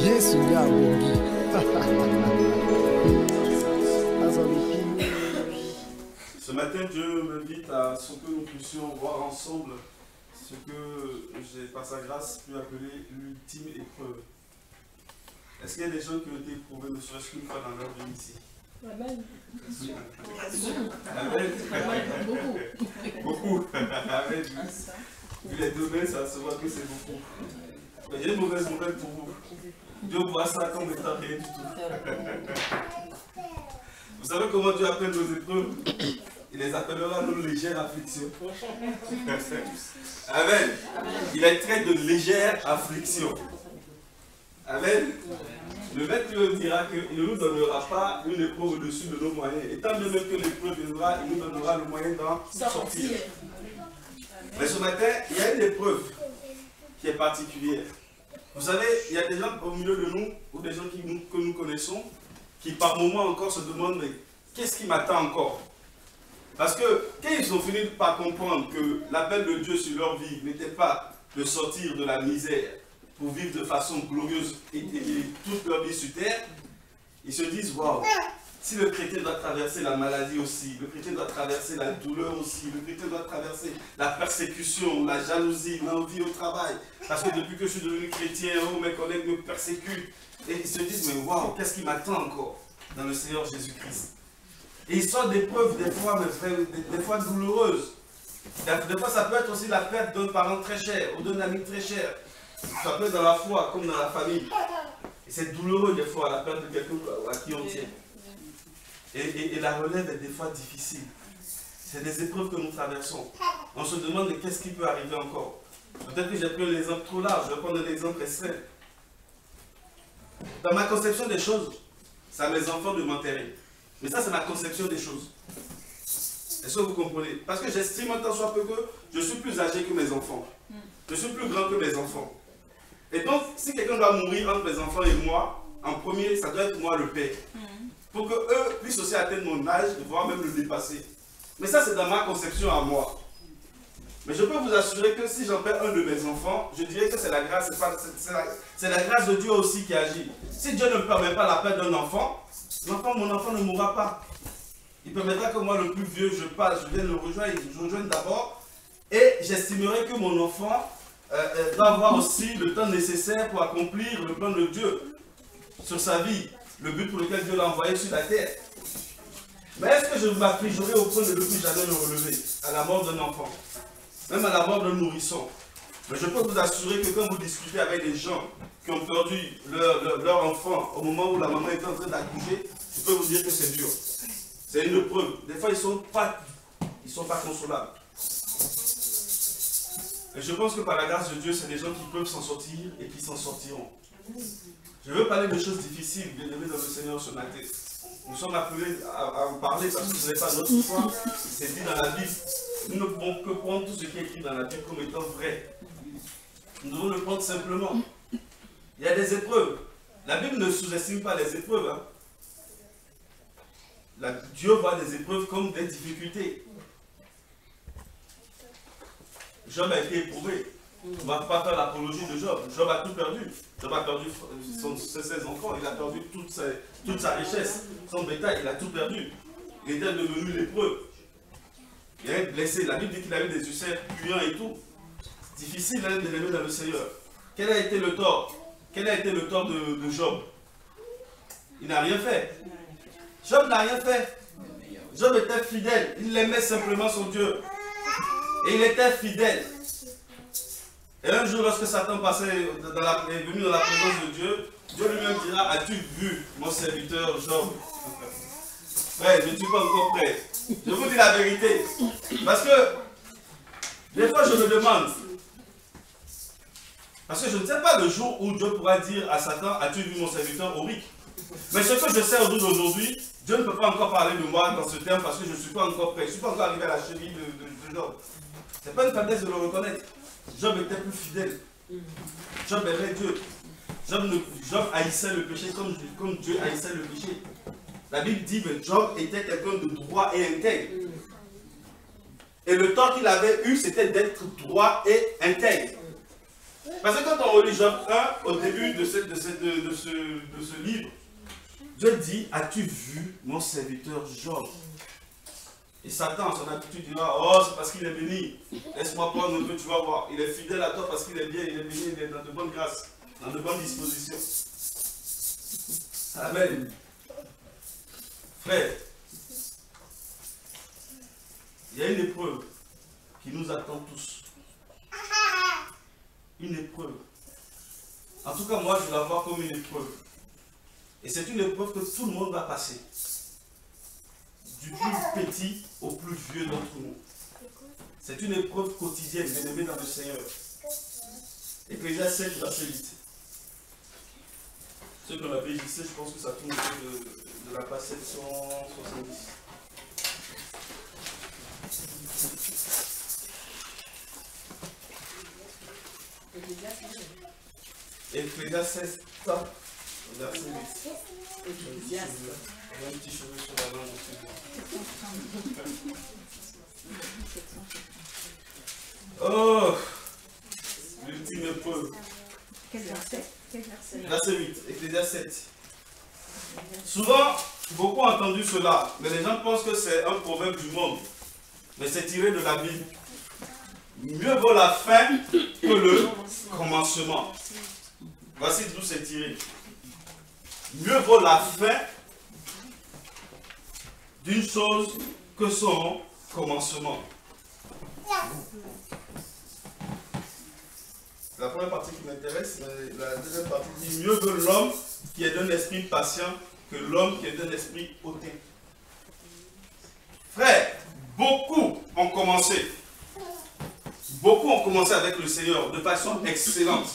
Yesu Nyamungi. Ce matin, Dieu m'invite à ce que nous puissions voir ensemble ce que j'ai, par sa grâce, pu appeler l'ultime épreuve. Est-ce qu'il y a des gens qui ont été éprouvés, ne serait-ce qu'une fois dans leur vie ici? Amen. Amen. Beaucoup. Amen. Vu les données, ça se voit que c'est beaucoup. Mais il y a une mauvaise nouvelle pour vous. Dieu voit ça comme étant rien du tout. Vous savez comment Dieu appelle nos épreuves? Il les appellera nos légères afflictions. Amen. Il est trait de légère affliction. Amen. Le maître lui dira qu'il ne nous donnera pas une épreuve au-dessus de nos moyens. Étant donné que l'épreuve viendra, il nous donnera le moyen d'en sortir. Mais ce matin, il y a une épreuve qui est particulière. Vous savez, il y a des gens au milieu de nous, ou des gens que nous connaissons, qui par moments encore se demandent, mais qu'est-ce qui m'attend encore? Parce que quand ils ont fini par comprendre que l'appel de Dieu sur leur vie n'était pas de sortir de la misère pour vivre de façon glorieuse et toute leur vie sur terre, ils se disent, waouh, si le chrétien doit traverser la maladie aussi, le chrétien doit traverser la douleur aussi, le chrétien doit traverser la persécution, la jalousie, l'envie au travail, parce que depuis que je suis devenu chrétien, oh, mes collègues me persécutent, et ils se disent, mais waouh, qu'est-ce qui m'attend encore dans le Seigneur Jésus-Christ? Et ils sortent d'épreuves des fois douloureuses. Des fois, ça peut être aussi la perte d'un parent très cher ou d'un ami très cher. Ça peut être dans la foi comme dans la famille. Et c'est douloureux des fois, la perte de quelqu'un à qui on tient. Et la relève est des fois difficile. C'est des épreuves que nous traversons. On se demande mais qu'est-ce qui peut arriver encore. Peut-être que j'ai pris un exemple trop large, je vais prendre un exemple extrême. Dans ma conception des choses, c'est à mes enfants de m'enterrer. Mais ça, c'est ma conception des choses. Est-ce que vous comprenez? Parce que j'estime en tant soit peu que je suis plus âgé que mes enfants. Je suis plus grand que mes enfants. Et donc, si quelqu'un doit mourir entre mes enfants et moi, en premier, ça doit être moi le père. Pour qu'eux puissent aussi atteindre mon âge, voire même le dépasser. Mais ça, c'est dans ma conception à moi. Mais je peux vous assurer que si j'en perds un de mes enfants, je dirais que c'est la grâce, c'est la grâce de Dieu aussi qui agit. Si Dieu ne me permet pas la perte d'un enfant, mon enfant ne mourra pas. Il permettra que moi, le plus vieux, je passe, je vienne le rejoindre, je rejoigne d'abord. Et j'estimerai que mon enfant doit avoir aussi le temps nécessaire pour accomplir le plan de Dieu sur sa vie, le but pour lequel Dieu l'a envoyé sur la terre. Mais est-ce que je m'affligerai au point de ne plus jamais le relever à la mort d'un enfant, même à la mort d'un nourrisson? Mais je peux vous assurer que quand vous discutez avec des gens qui ont perdu leur enfant au moment où la maman était en train d'accoucher, je peux vous dire que c'est dur. C'est une preuve. Des fois, ils ne sont pas consolables. Et je pense que par la grâce de Dieu, c'est des gens qui peuvent s'en sortir et qui s'en sortiront. Je veux parler de choses difficiles, bien aimés dans le Seigneur ce matin. Nous sommes appelés à en parler parce que ce n'est pas notre foi, c'est dit dans la Bible. Nous ne pouvons que prendre tout ce qui est écrit dans la Bible comme étant vrai. Nous devons le prendre simplement. Il y a des épreuves. La Bible ne sous-estime pas les épreuves. Hein. Dieu voit des épreuves comme des difficultés. Job a été éprouvé. On ne va pas faire l'apologie de Job. Job a tout perdu. Job a perdu ses enfants, il a perdu toute sa richesse, son bétail, il a tout perdu. Il était devenu lépreux. Il est blessé. La Bible dit qu'il a eu des ulcères puants et tout. C'est difficile de l'aimer dans le Seigneur. Quel a été le tort? Quel a été le tort de Job? Il n'a rien fait. Job n'a rien fait. Job était fidèle. Il aimait simplement son Dieu. Et il était fidèle. Et un jour, lorsque Satan est venu dans la présence de Dieu, Dieu lui-même dira, as-tu vu mon serviteur Job? Frère, je ne suis pas encore prêt. Je vous dis la vérité. Parce que, des fois, je me demande, parce que je ne sais pas le jour où Dieu pourra dire à Satan, as-tu vu mon serviteur Oric? Mais ce que je sais au jour d'aujourd'hui, Dieu ne peut pas encore parler de moi dans ce terme parce que je ne suis pas encore prêt. Je ne suis pas encore arrivé à la cheville de Job. Ce n'est pas une faiblesse de le reconnaître. Job était plus fidèle. Job aimait Dieu. Job haïssait le péché comme Dieu haïssait le péché. La Bible dit que Job était quelqu'un de droit et intègre. Et le tort qu'il avait eu, c'était d'être droit et intègre. Parce que quand on relit Job 1, au début de ce livre, Dieu dit, as-tu vu mon serviteur Job? Et Satan, son habitude, dira, oh, c'est parce qu'il est béni. Laisse-moi prendre un peu, tu vas voir. Il est fidèle à toi parce qu'il est bien, il est béni, il est dans de bonnes grâces, dans de bonnes dispositions. Amen. Frère, il y a une épreuve qui nous attend tous. Une épreuve. En tout cas, moi, je la vois comme une épreuve. Et c'est une épreuve que tout le monde va passer. Du plus petit au plus vieux d'entre nous. C'est une épreuve quotidienne, bien-aimé dans le Seigneur. Ecclésiaste 7, verset 8. Ceux qui ont la BJC, je pense que ça tourne autour de la page 770. Ecclésiaste 7, verset 8. J'ai un petit cheveu sur la main aussi. Oh, l'ultime épreuve. Quel verset? Verset 8, Ecclésiaste 7. Souvent, beaucoup ont entendu cela, mais les gens pensent que c'est un proverbe du monde. Mais c'est tiré de la Bible. Mieux vaut la fin que le commencement. Voici d'où c'est tiré. Mieux vaut la fin d'une chose que son commencement. La première partie qui m'intéresse, la deuxième partie dit mieux vaut l'homme qui est d'un esprit patient que l'homme qui est d'un esprit hautain. Frère, beaucoup ont commencé. Beaucoup ont commencé avec le Seigneur de façon excellente,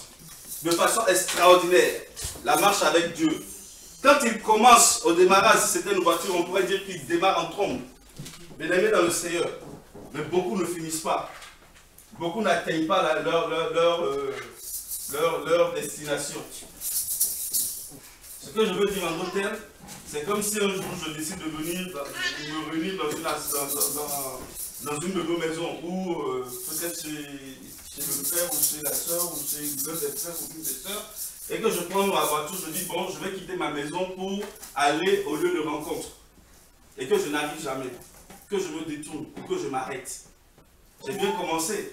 de façon extraordinaire. La marche avec Dieu. Quand ils commencent au démarrage, si c'était une voiture, on pourrait dire qu'ils démarrent en trombe. Bien-aimés dans le Seigneur. Mais beaucoup ne finissent pas. Beaucoup n'atteignent pas leur destination. Ce que je veux dire en d'autres termes, c'est comme si un jour je décide de me réunir dans une de nos maisons, ou peut-être chez le père, ou chez la soeur, ou chez l'un des frères, ou l'une des sœurs, et que je prends ma voiture, je dis bon, je vais quitter ma maison pour aller au lieu de rencontre. Et que je n'arrive jamais, que je me détourne, ou que je m'arrête. J'ai bien commencé.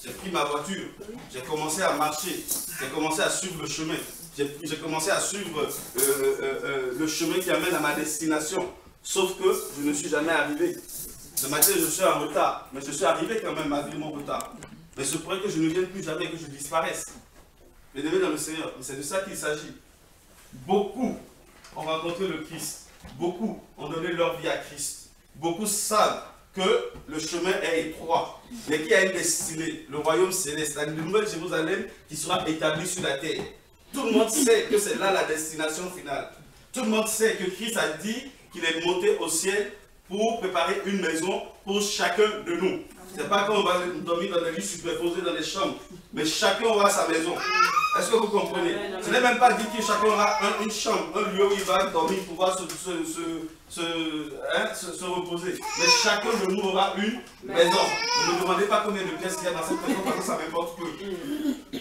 J'ai pris ma voiture, j'ai commencé à marcher, j'ai commencé à suivre le chemin, j'ai commencé à suivre le chemin qui amène à ma destination. Sauf que je ne suis jamais arrivé. Ce matin, je suis en retard, mais je suis arrivé quand même malgré mon retard. Mais ce pourrait que je ne vienne plus jamais, que je disparaisse. Mais devez dans le Seigneur, c'est de ça qu'il s'agit. Beaucoup ont rencontré le Christ, beaucoup ont donné leur vie à Christ, beaucoup savent que le chemin est étroit, mais qu'il y a une destinée, le royaume céleste, la nouvelle Jérusalem qui sera établie sur la terre. Tout le monde sait que c'est là la destination finale. Tout le monde sait que Christ a dit qu'il est monté au ciel pour préparer une maison pour chacun de nous. Ce n'est pas qu'on va dormir dans des lits superposés dans les chambres, mais chacun aura sa maison. Est-ce que vous comprenez? Ce n'est même pas dit que chacun aura une chambre, un lieu où il va dormir pour pouvoir se reposer. Mais chacun de nous aura une maison. Ne me demandez pas combien de pièces il y a dans cette maison parce que ça m'importe peu.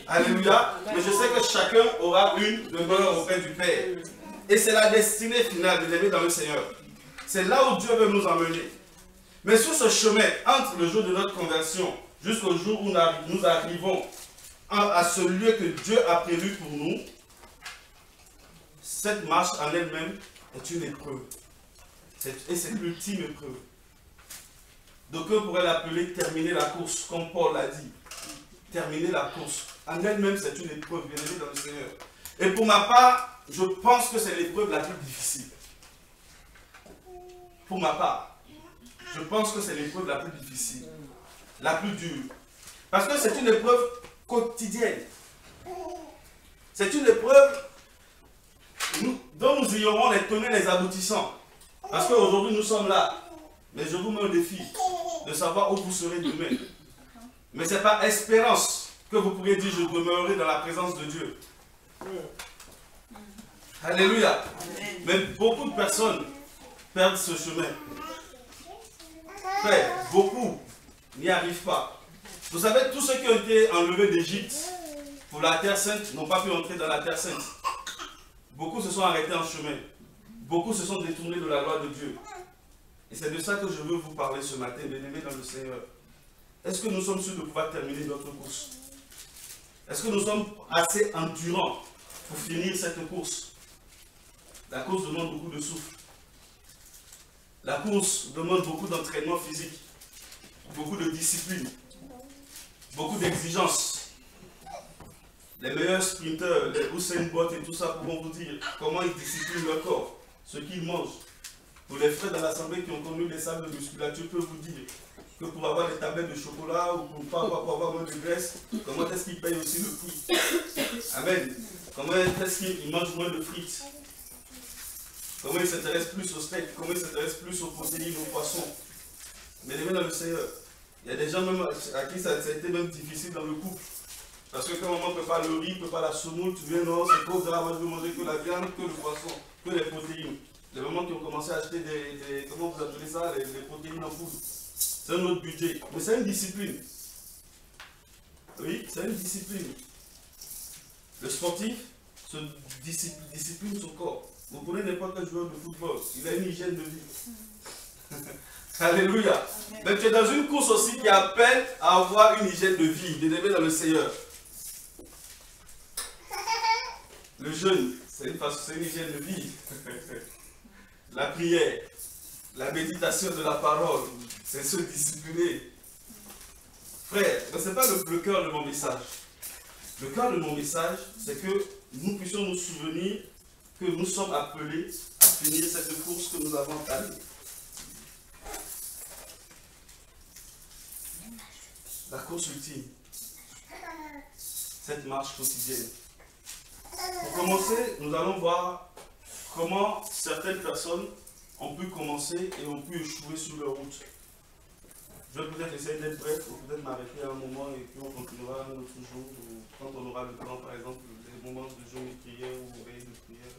Alléluia. Mais je sais que chacun aura une demeure auprès du Père. Et c'est la destinée finale de l'aimer dans le Seigneur. C'est là où Dieu veut nous emmener. Mais sur ce chemin, entre le jour de notre conversion jusqu'au jour où nous arrivons à ce lieu que Dieu a prévu pour nous, cette marche en elle-même est une épreuve. Et c'est l'ultime épreuve. D'aucuns pourraient l'appeler terminer la course, comme Paul l'a dit. Terminer la course. En elle-même, c'est une épreuve, bien aimé dans le Seigneur. Et pour ma part, je pense que c'est l'épreuve la plus difficile. Pour ma part, je pense que c'est l'épreuve la plus difficile, la plus dure. Parce que c'est une épreuve quotidienne. C'est une épreuve dont nous ignorons les tenants et les aboutissants. Parce qu'aujourd'hui nous sommes là. Mais je vous mets au défi de savoir où vous serez demain. Mais ce n'est pas espérance que vous pourriez dire je demeurerai dans la présence de Dieu. Alléluia. Mais beaucoup de personnes perdent ce chemin. Frère, beaucoup n'y arrivent pas. Vous savez, tous ceux qui ont été enlevés d'Égypte, pour la terre sainte n'ont pas pu entrer dans la terre sainte. Beaucoup se sont arrêtés en chemin. Beaucoup se sont détournés de la loi de Dieu. Et c'est de ça que je veux vous parler ce matin, bien-aimés dans le Seigneur. Est-ce que nous sommes sûrs de pouvoir terminer notre course? Est-ce que nous sommes assez endurants pour finir cette course? La course demande beaucoup de souffle. La course demande beaucoup d'entraînement physique, beaucoup de discipline, beaucoup d'exigence. Les meilleurs sprinteurs, les Usain Bolt et tout ça pourront vous dire comment ils disciplinent leur corps, ce qu'ils mangent. Pour les frères dans l'assemblée qui ont connu les salles de musculature, peuvent vous dire que pour avoir des tablettes de chocolat ou pour avoir moins de graisse, comment est-ce qu'ils payent aussi le prix? Amen. Comment est-ce qu'ils mangent moins de frites? Comment ils s'intéressent plus au steak? Comment ils s'intéressent plus aux protéines, aux poissons? Mais les dans le Seigneur, il y a des gens même à qui ça a été même difficile dans le couple. Parce que quand maman prépare le riz, prépare la semoule, tu viens, non, c'est pauvre, moi je veux manger que la viande, que le poisson, que les protéines. Les mamans qui ont commencé à acheter des comment vous appelez ça, les protéines en poudre. C'est un autre budget. Mais c'est une discipline. Oui, c'est une discipline. Le sportif se discipline son corps. Vous prenez n'importe quel joueur de football, il a une hygiène de vie. Alléluia. Mais tu es dans une course aussi qui appelle à avoir une hygiène de vie, d'élever dans le Seigneur. Le jeûne, c'est une hygiène de vie. La prière, la méditation de la parole, c'est se discipliner. Frère, ce n'est pas le cœur de mon message. Le cœur de mon message, c'est que nous puissions nous souvenir que nous sommes appelés à finir cette course que nous avons entamée. La course ultime. Cette marche quotidienne. Pour commencer, nous allons voir comment certaines personnes ont pu commencer et ont pu échouer sur leur route. Je vais peut-être essayer d'être bref ou peut-être m'arrêter à un moment et puis on continuera un autre jour. Quand on aura le temps, par exemple, les moments de jeûne et prière ou veille de prière,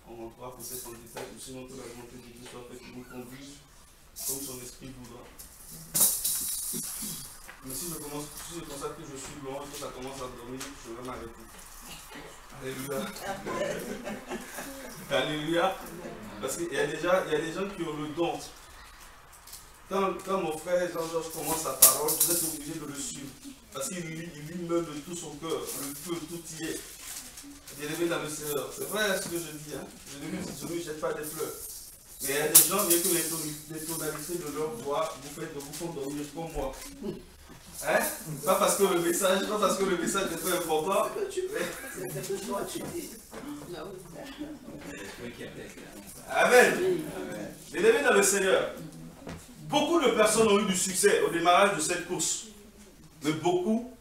on rentrera peut-être en détail. Ou sinon, que la volonté de Dieu soit faite qui nous conduise comme son esprit voudra. Mais si je constate que je suis long et que ça commence à dormir, je vais m'arrêter. Alléluia. Alléluia. Parce qu'il y a des gens qui ont le don. Quand mon frère Jean-Georges commence sa parole, vous êtes obligé de le suivre. Parce qu'il lit même de tout son cœur. Le feu, tout y est. Élevé dans le Seigneur. C'est vrai ce que je dis. Hein? Je ne lui jette pas des fleurs. Mais il y a des gens, bien que les tonalités de leur voix vous font dormir comme moi. Hein? Pas parce que le message est très important. Amen. Élevé dans le Seigneur. Beaucoup de personnes ont eu du succès au démarrage de cette course. Mais beaucoup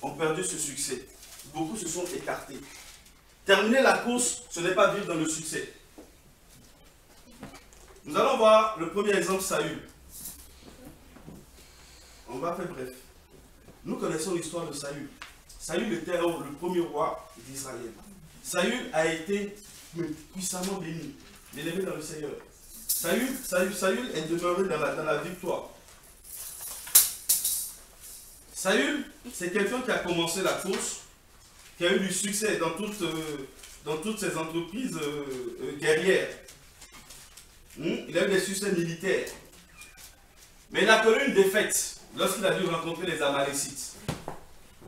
ont perdu ce succès. Beaucoup se sont écartés. Terminer la course, ce n'est pas vivre dans le succès. Nous allons voir le premier exemple, Saül. On va faire bref. Nous connaissons l'histoire de Saül. Saül était le premier roi d'Israël. Saül a été puissamment béni, élevé dans le Seigneur. Saül est demeuré dans la victoire. Saül, c'est quelqu'un qui a commencé la course, qui a eu du succès dans toutes ses entreprises guerrières. Il a eu des succès militaires. Mais il a connu une défaite lorsqu'il a dû rencontrer les Amalécites.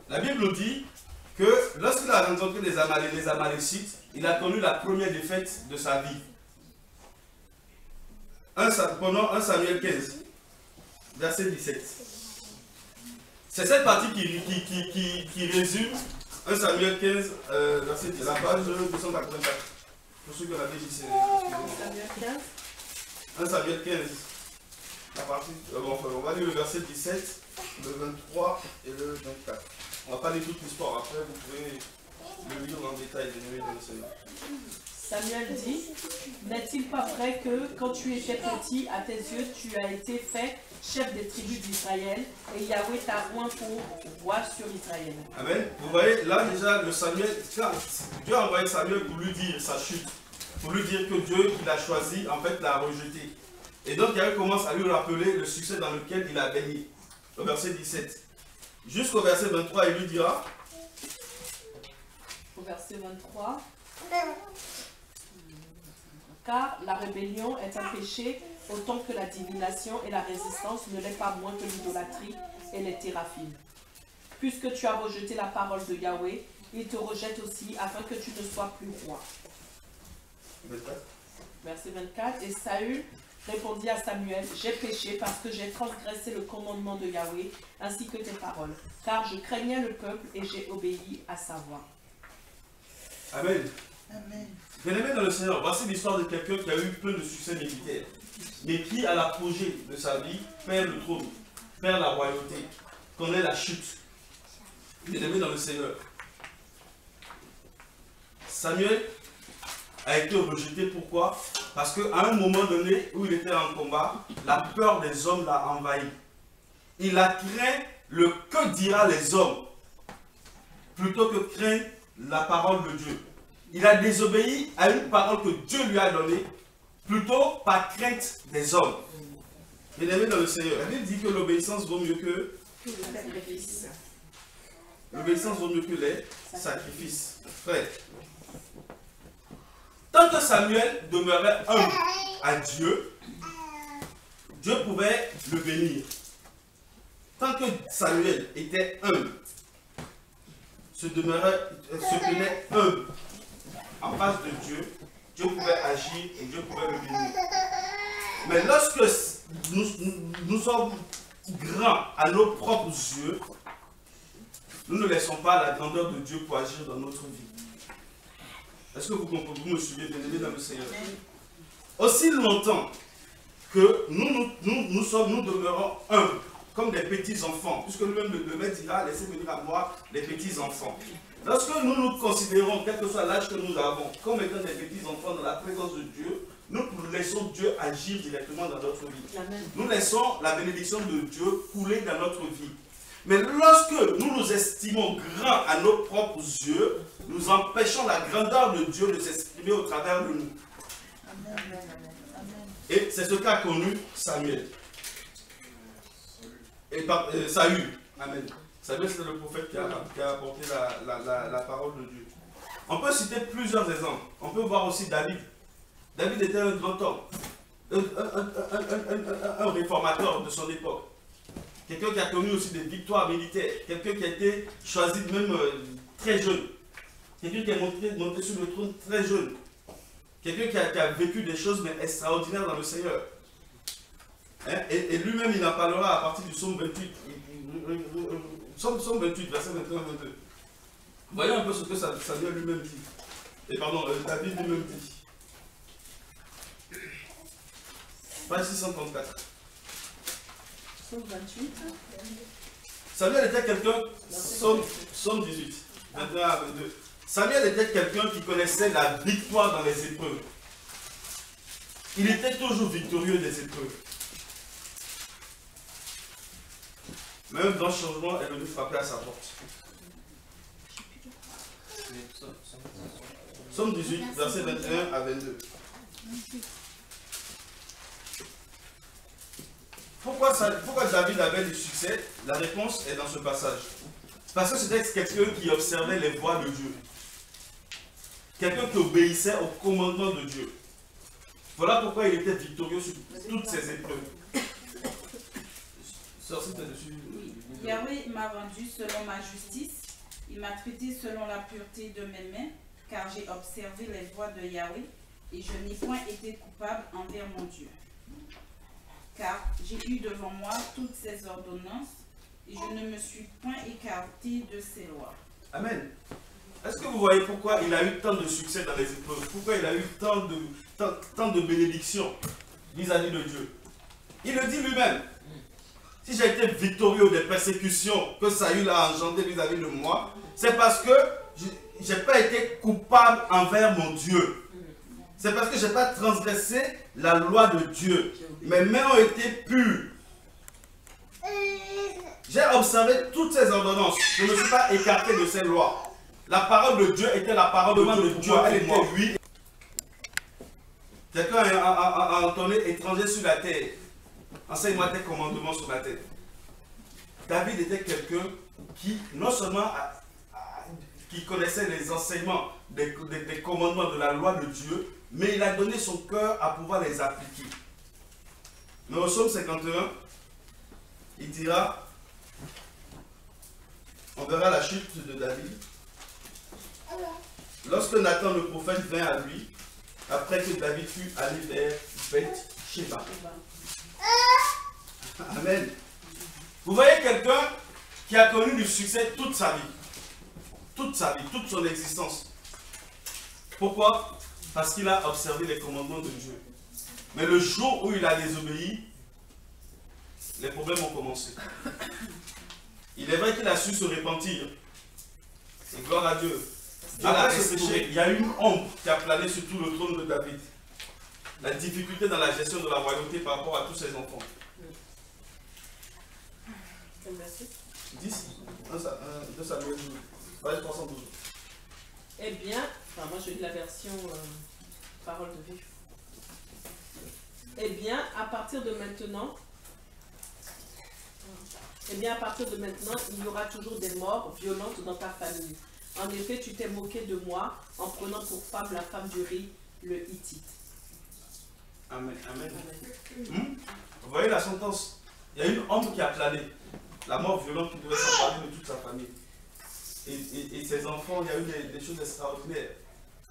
La Bible nous dit que lorsqu'il a rencontré les Amalécites, il a connu la première défaite de sa vie. Pendant 1 Samuel 15, verset 17. C'est cette partie qui résume 1 Samuel 15, verset 17, la page 284. Pour ceux qui ont la BJC. 1 Samuel 15, la partie, on va lire le verset 17, le 23 et le 24. On ne va pas lire toute l'histoire, après vous pouvez le lire en détail, dans le Seigneur. Samuel dit, n'est-il pas vrai que quand tu étais petit, à tes yeux, tu as été fait chef des tribus d'Israël et Yahweh t'a oint pour roi sur Israël. Amen. Vous voyez, là déjà, Dieu a envoyé Samuel pour lui dire sa chute, pour lui dire que Dieu qui l'a choisi, en fait, l'a rejeté. Et donc, Yahweh commence à lui rappeler le succès dans lequel il a baigné. Au verset 17. Jusqu'au verset 23, il lui dira, verset 23. Car la rébellion est un péché autant que la divination et la résistance ne l'est pas moins que l'idolâtrie et les théraphines. Puisque tu as rejeté la parole de Yahweh, il te rejette aussi afin que tu ne sois plus roi. Verset 24. Et Saül répondit à Samuel, j'ai péché parce que j'ai transgressé le commandement de Yahweh ainsi que tes paroles, car je craignais le peuple et j'ai obéi à sa voix. Amen. Amen. Bien-aimé dans le Seigneur, voici l'histoire de quelqu'un qui a eu plein de succès militaires, mais qui, à l'apogée de sa vie, perd le trône, perd la royauté, connaît la chute. Bien-aimé dans le Seigneur. Samuel a été rejeté, pourquoi? Parce qu'à un moment donné où il était en combat, la peur des hommes l'a envahi. Il a craint le que dira les hommes, plutôt que craindre la parole de Dieu. Il a désobéi à une parole que Dieu lui a donnée, plutôt par crainte des hommes. Bien-aimé dans le Seigneur, la Bible dit que l'obéissance vaut mieux que le sacrifice. L'obéissance vaut mieux que les sacrifices. Frère, tant que Samuel demeurait humble à Dieu, Dieu pouvait le bénir. Tant que Samuel était humble, se tenait humble en face de Dieu, Dieu pouvait agir et Dieu pouvait le bénir. Mais lorsque nous sommes grands à nos propres yeux, nous ne laissons pas la grandeur de Dieu pour agir dans notre vie. Est-ce que vous comprenez? Vous me suivez, bien-aimés dans le Seigneur? Aussi longtemps que nous demeurons humbles, comme des petits-enfants, puisque lui-même le maître dira, laissez venir à moi les petits-enfants. Lorsque nous nous considérons, quel que soit l'âge que nous avons, comme étant des petits-enfants dans la présence de Dieu, nous laissons Dieu agir directement dans notre vie. Amen. Nous laissons la bénédiction de Dieu couler dans notre vie. Mais lorsque nous nous estimons grands à nos propres yeux, nous empêchons la grandeur de Dieu de s'exprimer au travers de nous. Et c'est ce qu'a connu Samuel. Et Saül. Amen. Samuel, c'est le prophète qui a apporté la parole de Dieu. On peut citer plusieurs exemples. On peut voir aussi David. David était un grand homme. Un réformateur de son époque. Quelqu'un qui a connu aussi des victoires militaires. Quelqu'un qui a été choisi même très jeune. Quelqu'un qui est monté sur le trône très jeune. Quelqu'un qui a vécu des choses mais extraordinaires dans le Seigneur. Hein? Et lui-même, il en parlera à partir du psaume 28. Psaume 28, verset 21-22. Voyons un peu ce que Samuel lui-même dit. Et pardon, David lui-même dit. Page 634. Psaume 28. Samuel était quelqu'un, psaume 18, 21 à 22. Samuel était quelqu'un qui connaissait la victoire dans les épreuves. Il était toujours victorieux des épreuves. Même dans le changement, elle est venue frapper à sa porte. Psaume 18, verset 21 à 22. Pourquoi David avait du succès? La réponse est dans ce passage. Parce que c'était quelqu'un qui observait les voies de Dieu. Quelqu'un qui obéissait au commandement de Dieu. Voilà pourquoi il était victorieux sur toutes ces épreuves. Yahweh m'a rendu selon ma justice. Il m'a traité selon la pureté de mes mains, car j'ai observé les voies de Yahweh et je n'ai point été coupable envers mon Dieu. Car j'ai eu devant moi toutes ses ordonnances et je ne me suis point écarté de ses lois. Amen. Est-ce que vous voyez pourquoi il a eu tant de succès dans les épreuves? Pourquoi il a eu tant de bénédictions vis-à-vis de Dieu? Il le dit lui-même. Si j'ai été victorieux des persécutions que Saül a engendrées vis-à-vis de moi, c'est parce que je n'ai pas été coupable envers mon Dieu. C'est parce que je n'ai pas transgressé la loi de Dieu. Mes mains ont été pures. J'ai observé toutes ces ordonnances. Je ne me suis pas écarté de ces lois. La parole de Dieu était la parole de Dieu. Elle était oui. Quelqu'un a entonné étranger sur la terre. Enseigne-moi tes commandements sur la terre. David était quelqu'un qui, non seulement qui connaissait les enseignements des commandements de la loi de Dieu, mais il a donné son cœur à pouvoir les appliquer. Mais au psaume 51, il dira, on verra la chute de David. Lorsque Nathan le prophète vint à lui, après que David fut allé vers Beth-Sheba. Amen. Vous voyez quelqu'un qui a connu du succès toute sa vie. Toute sa vie, toute son existence. Pourquoi? Parce qu'il a observé les commandements de Dieu. Mais le jour où il a désobéi, les problèmes ont commencé. Il est vrai qu'il a su se repentir. Et gloire à Dieu. Dieu l'a desséché. Il y a une ombre qui a plané sur tout le trône de David. La difficulté dans la gestion de la royauté par rapport à tous ses enfants. 10, 2 Samuel 312. Eh bien, enfin moi je lis la version parole de vie. Eh bien, à partir de maintenant, il y aura toujours des morts violentes dans ta famille. En effet, tu t'es moqué de moi en prenant pour femme la femme d'Uri, le Hittite. Amen. Amen. Vous voyez la sentence? Il y a une ombre qui a plané. La mort violente qui devait s'emparer de toute sa famille. Et ses enfants, il y a eu des choses extraordinaires.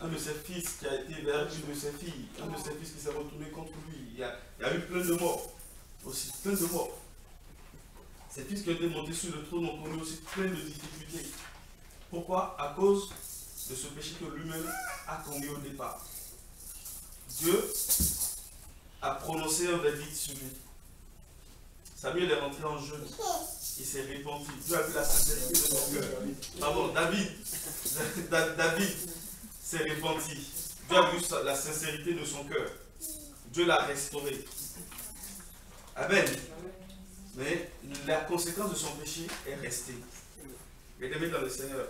Un de ses fils qui a été vers une de ses filles, un de ses fils qui s'est retourné contre lui. Il y a eu plein de morts. Aussi, plein de morts. Ces fils qui ont été montés sur le trône ont connu aussi plein de difficultés. Pourquoi? À cause de ce péché que lui-même a commis au départ. Dieu a prononcé un verdict sur lui. Samuel est rentré en jeûne. Il s'est repenti. Dieu a vu la sincérité de son cœur. Pardon, David s'est repenti. Dieu a vu la sincérité de son cœur. Dieu l'a restauré. Amen. Mais la conséquence de son péché est restée. Il est aimé dans le Seigneur.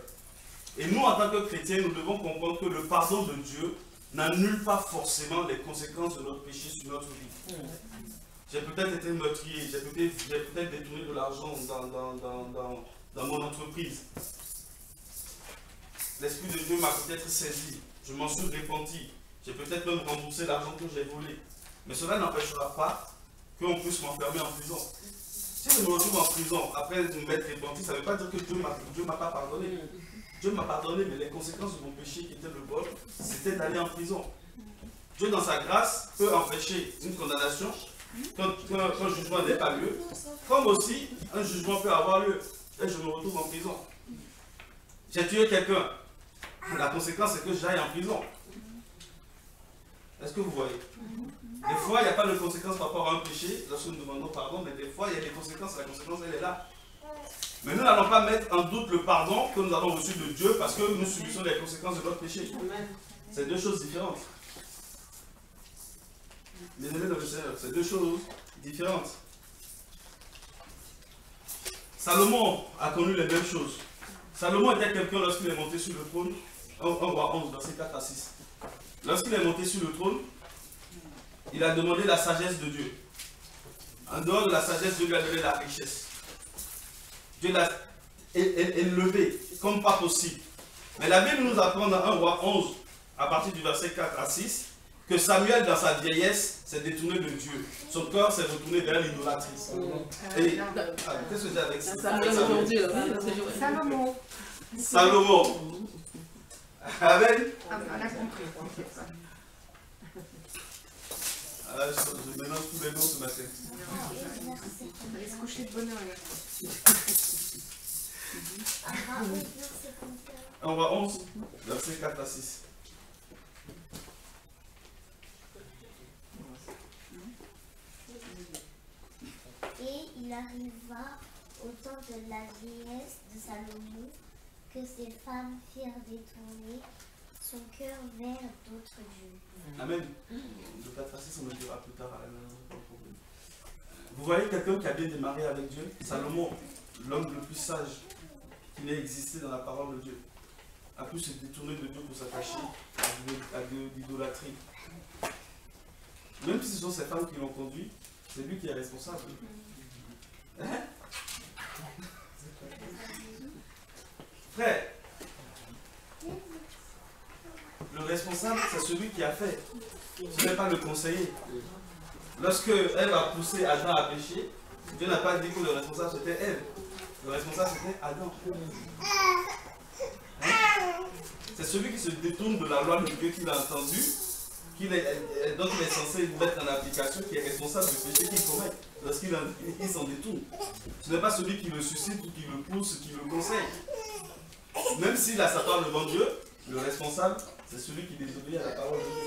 Et nous, en tant que chrétiens, nous devons comprendre que le pardon de Dieu n'annule pas forcément les conséquences de notre péché sur notre vie. J'ai peut-être été meurtrier, j'ai peut-être détourné de l'argent dans mon entreprise. L'Esprit de Dieu m'a peut-être saisi, je m'en suis repenti, j'ai peut-être même remboursé l'argent que j'ai volé. Mais cela n'empêchera pas qu'on puisse m'enfermer en prison. Si je me retrouve en prison après m'être repenti, ça ne veut pas dire que Dieu ne m'a pas pardonné. Dieu m'a pardonné, mais les conséquences de mon péché qui était le vol, c'était d'aller en prison. Dieu, dans sa grâce, peut empêcher une condamnation quand un jugement n'est pas lieu, comme aussi un jugement peut avoir lieu et je me retrouve en prison. J'ai tué quelqu'un. La conséquence, c'est que j'aille en prison. Est-ce que vous voyez? Des fois, il n'y a pas de conséquence par rapport à un péché lorsque nous demandons pardon, mais des fois, il y a des conséquences. La conséquence, elle est là. Mais nous n'allons pas mettre en doute le pardon que nous avons reçu de Dieu parce que nous subissons les conséquences de notre péché. C'est deux choses différentes. Mes amis dans le Seigneur, c'est deux choses différentes. Salomon a connu les mêmes choses. Salomon était quelqu'un lorsqu'il est monté sur le trône. On voit 11, verset 4 à 6. Lorsqu'il est monté sur le trône, il a demandé la sagesse de Dieu. En dehors de la sagesse, Dieu lui a donné la richesse. Dieu l'a élevé comme pas possible. Mais la Bible nous apprend dans 1 roi 11, à partir du verset 4 à 6, que Samuel, dans sa vieillesse, s'est détourné de Dieu. Son cœur s'est retourné vers l'idolâtrie. Et qu'est-ce que j'ai avec ça? Salomon. Salomon. Amen. On a compris. Je mélange tous les noms ce matin. On va aller se coucher de bonne heure. On va 11, verset 4 à 6. Et il arriva au temps de la vieillesse de Salomon que ses femmes firent détourner son cœur vers d'autres dieux. Amen. Le 4 à 6, on le dira plus tard à la maison, pas de problème. Vous voyez quelqu'un qui a bien démarré avec Dieu? Salomon, l'homme le plus sage qui n'ait existé dans la parole de Dieu, a pu se détourner de Dieu pour s'attacher à de l'idolâtrie. Même si ce sont ces femmes qui l'ont conduit, c'est lui qui est responsable. Frère, responsable, c'est celui qui a fait. Ce n'est pas le conseiller. Lorsque Ève a poussé Adam à pécher, Dieu n'a pas dit que le responsable c'était Ève. Le responsable c'était Adam. Hein? C'est celui qui se détourne de la loi de Dieu qu'il a entendu, donc il est censé mettre en application, qui est responsable du péché qu'il commet lorsqu'il s'en détourne. Ce n'est pas celui qui le suscite ou qui le pousse, qui le conseille. Même s'il a sa part devant Dieu, le responsable, c'est celui qui désobéit à la parole de Dieu.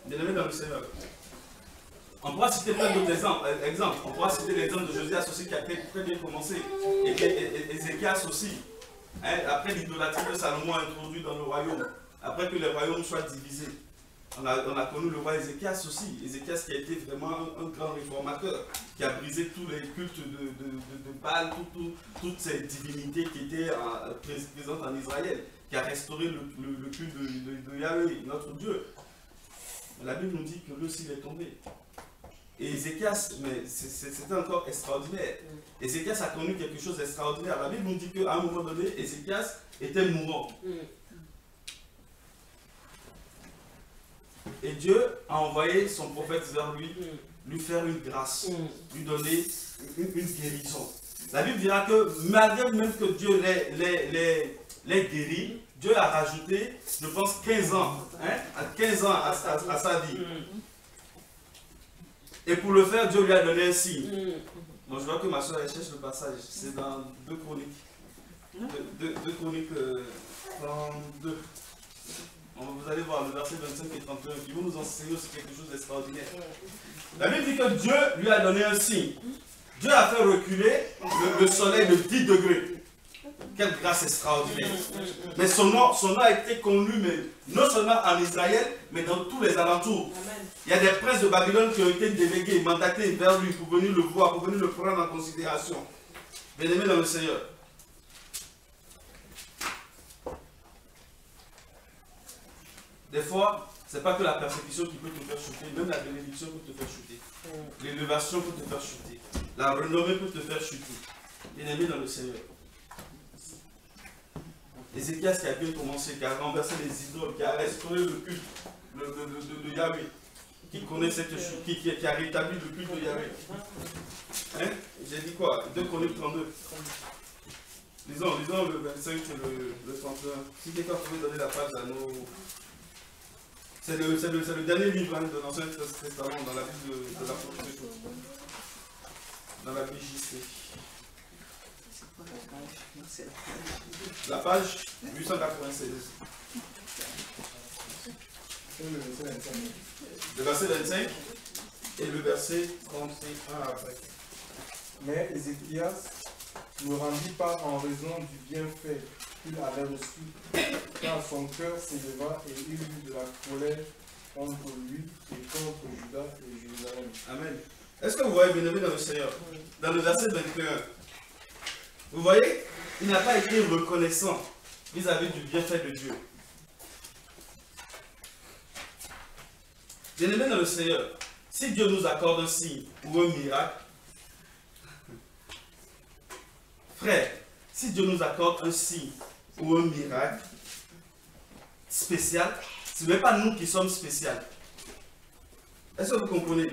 Bien-aimé dans le Seigneur. On pourra citer plein d'autres exemples. On pourra citer l'exemple de Josias aussi qui a très bien commencé. Et Ézéchias aussi. Hein, après l'idolâtrie que Salomon a introduit dans le royaume. Après que le royaume soit divisé. On a connu le roi Ézéchias aussi. Ézéchias qui a été vraiment un grand réformateur. Qui a brisé tous les cultes de Baal, toutes ces divinités qui étaient présentes en Israël. Qui a restauré le culte de Yahweh, notre Dieu. La Bible nous dit que lui aussi il est tombé. Et Ézéchias, mais c'était encore extraordinaire. Ézéchias a connu quelque chose d'extraordinaire. La Bible nous dit qu'à un moment donné, Ézéchias était mourant. Et Dieu a envoyé son prophète vers lui faire une grâce, lui donner une guérison. La Bible dira que malgré même que Dieu les guérit, Dieu a rajouté, je pense, 15 ans, hein, 15 ans à sa vie. Et pour le faire, Dieu lui a donné un signe. Donc je vois que ma soeur cherche le passage. C'est dans 2 Chroniques. 2 Chroniques 32. Vous allez voir le verset 25 et 31 qui vont nous enseigner aussi quelque chose d'extraordinaire. La Bible dit que Dieu lui a donné un signe. Dieu a fait reculer le soleil de 10 degrés. Quelle grâce extraordinaire. Mais son nom a été connu, mais non seulement en Israël, mais dans tous les alentours. Il y a des princes de Babylone qui ont été délégués, mandatés vers lui pour venir le voir, pour venir le prendre en considération. Bien-aimés dans le Seigneur. Des fois, ce n'est pas que la persécution qui peut te faire chuter, même la bénédiction peut te faire chuter. L'élévation peut te faire chuter. La renommée peut te faire chuter. Bien-aimés dans le Seigneur. Ézéchias qui a bien commencé, qui a renversé les idoles, qui a restauré le culte de Yahweh, qui connaît cette chute, qui a rétabli le culte de Yahweh. Hein? J'ai dit quoi? 2 Chroniques 32. Lisons le 25 et le 31. Si quelqu'un pouvait donner la page à nos... C'est le dernier livre hein, de l'Ancien Testament dans la Bible de la prophétie. Dans la BJC. La page 896. Le verset 25 et le verset 31 après. Mais Ézéchias ne rendit pas en raison du bienfait qu'il avait reçu, car son cœur s'éleva et il eut de la colère contre lui et contre Juda et Jérusalem. Amen. Est-ce que vous voyez, bien-aimé dans le Seigneur, dans le verset 21, vous voyez, il n'a pas été reconnaissant vis-à-vis du bienfait de Dieu. Bien-aimé dans le Seigneur, si Dieu nous accorde un signe ou un miracle, frère, si Dieu nous accorde un signe ou un miracle spécial, ce n'est pas nous qui sommes spéciaux. Est-ce que vous comprenez?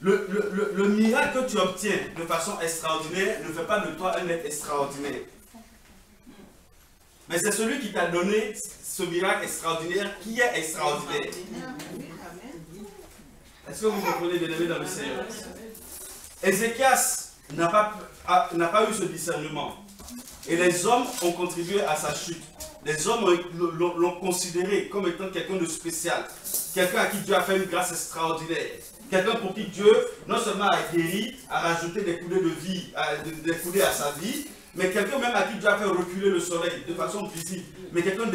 Le miracle que tu obtiens de façon extraordinaire ne fait pas de toi un être extraordinaire. Mais c'est celui qui t'a donné ce miracle extraordinaire qui est extraordinaire. Est-ce que vous comprenez, bien-aimé dans le Seigneur? Ézéchias n'a pas eu ce discernement. Et les hommes ont contribué à sa chute. Les hommes l'ont considéré comme étant quelqu'un de spécial. Quelqu'un à qui Dieu a fait une grâce extraordinaire. Quelqu'un pour qui Dieu, non seulement a guéri, a rajouté des coulées de vie, des coulées à sa vie, mais quelqu'un même à qui Dieu a fait reculer le soleil de façon visible. Mais quelqu'un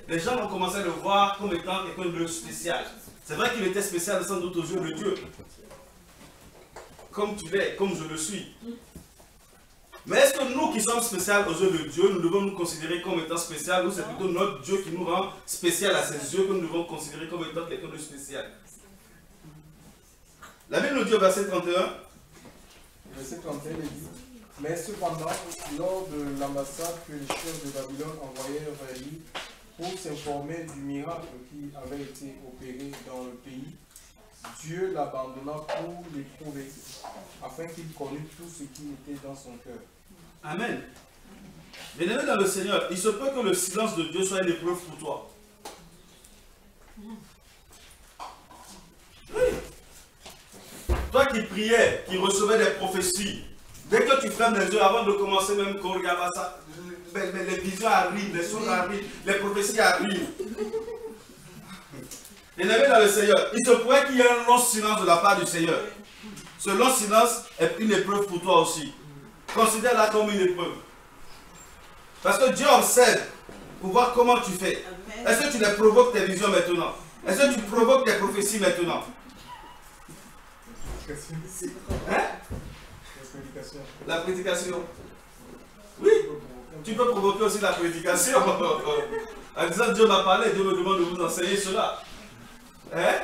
les gens ont commencé à le voir comme étant quelqu'un de spécial. C'est vrai qu'il était spécial sans doute aux yeux de Dieu. Comme tu l'es, comme je le suis. Mais est-ce que nous qui sommes spéciaux aux yeux de Dieu, nous devons nous considérer comme étant spécial, ou c'est plutôt notre Dieu qui nous rend spécial à ses yeux que nous devons considérer comme étant quelqu'un de spécial? La Bible nous dit au verset 31. Verset 31, il dit: Mais cependant, lors de l'ambassade que les chefs de Babylone envoyèrent vers lui pour s'informer du miracle qui avait été opéré dans le pays, Dieu l'abandonna pour l'éprouver, afin qu'il connût tout ce qui était dans son cœur. Amen. Bien-aimé dans le Seigneur, il se peut que le silence de Dieu soit une épreuve pour toi. Oui. Toi qui priais, qui recevais des prophéties, dès que tu fermes les yeux avant de commencer même qu'on regarde ça, les visions arrivent, les choses arrivent, les prophéties arrivent. Bien-aimé dans le Seigneur, il se pourrait qu'il y ait un long silence de la part du Seigneur. Ce long silence est une épreuve pour toi aussi. Considère-la comme une épreuve. Parce que Dieu observe pour voir comment tu fais. Est-ce que tu les provoques tes visions maintenant? Est-ce que tu provoques tes prophéties maintenant? Hein? La prédication. Oui, tu peux provoquer aussi la prédication. En disant Dieu m'a parlé, Dieu me demande de vous enseigner cela. Hein?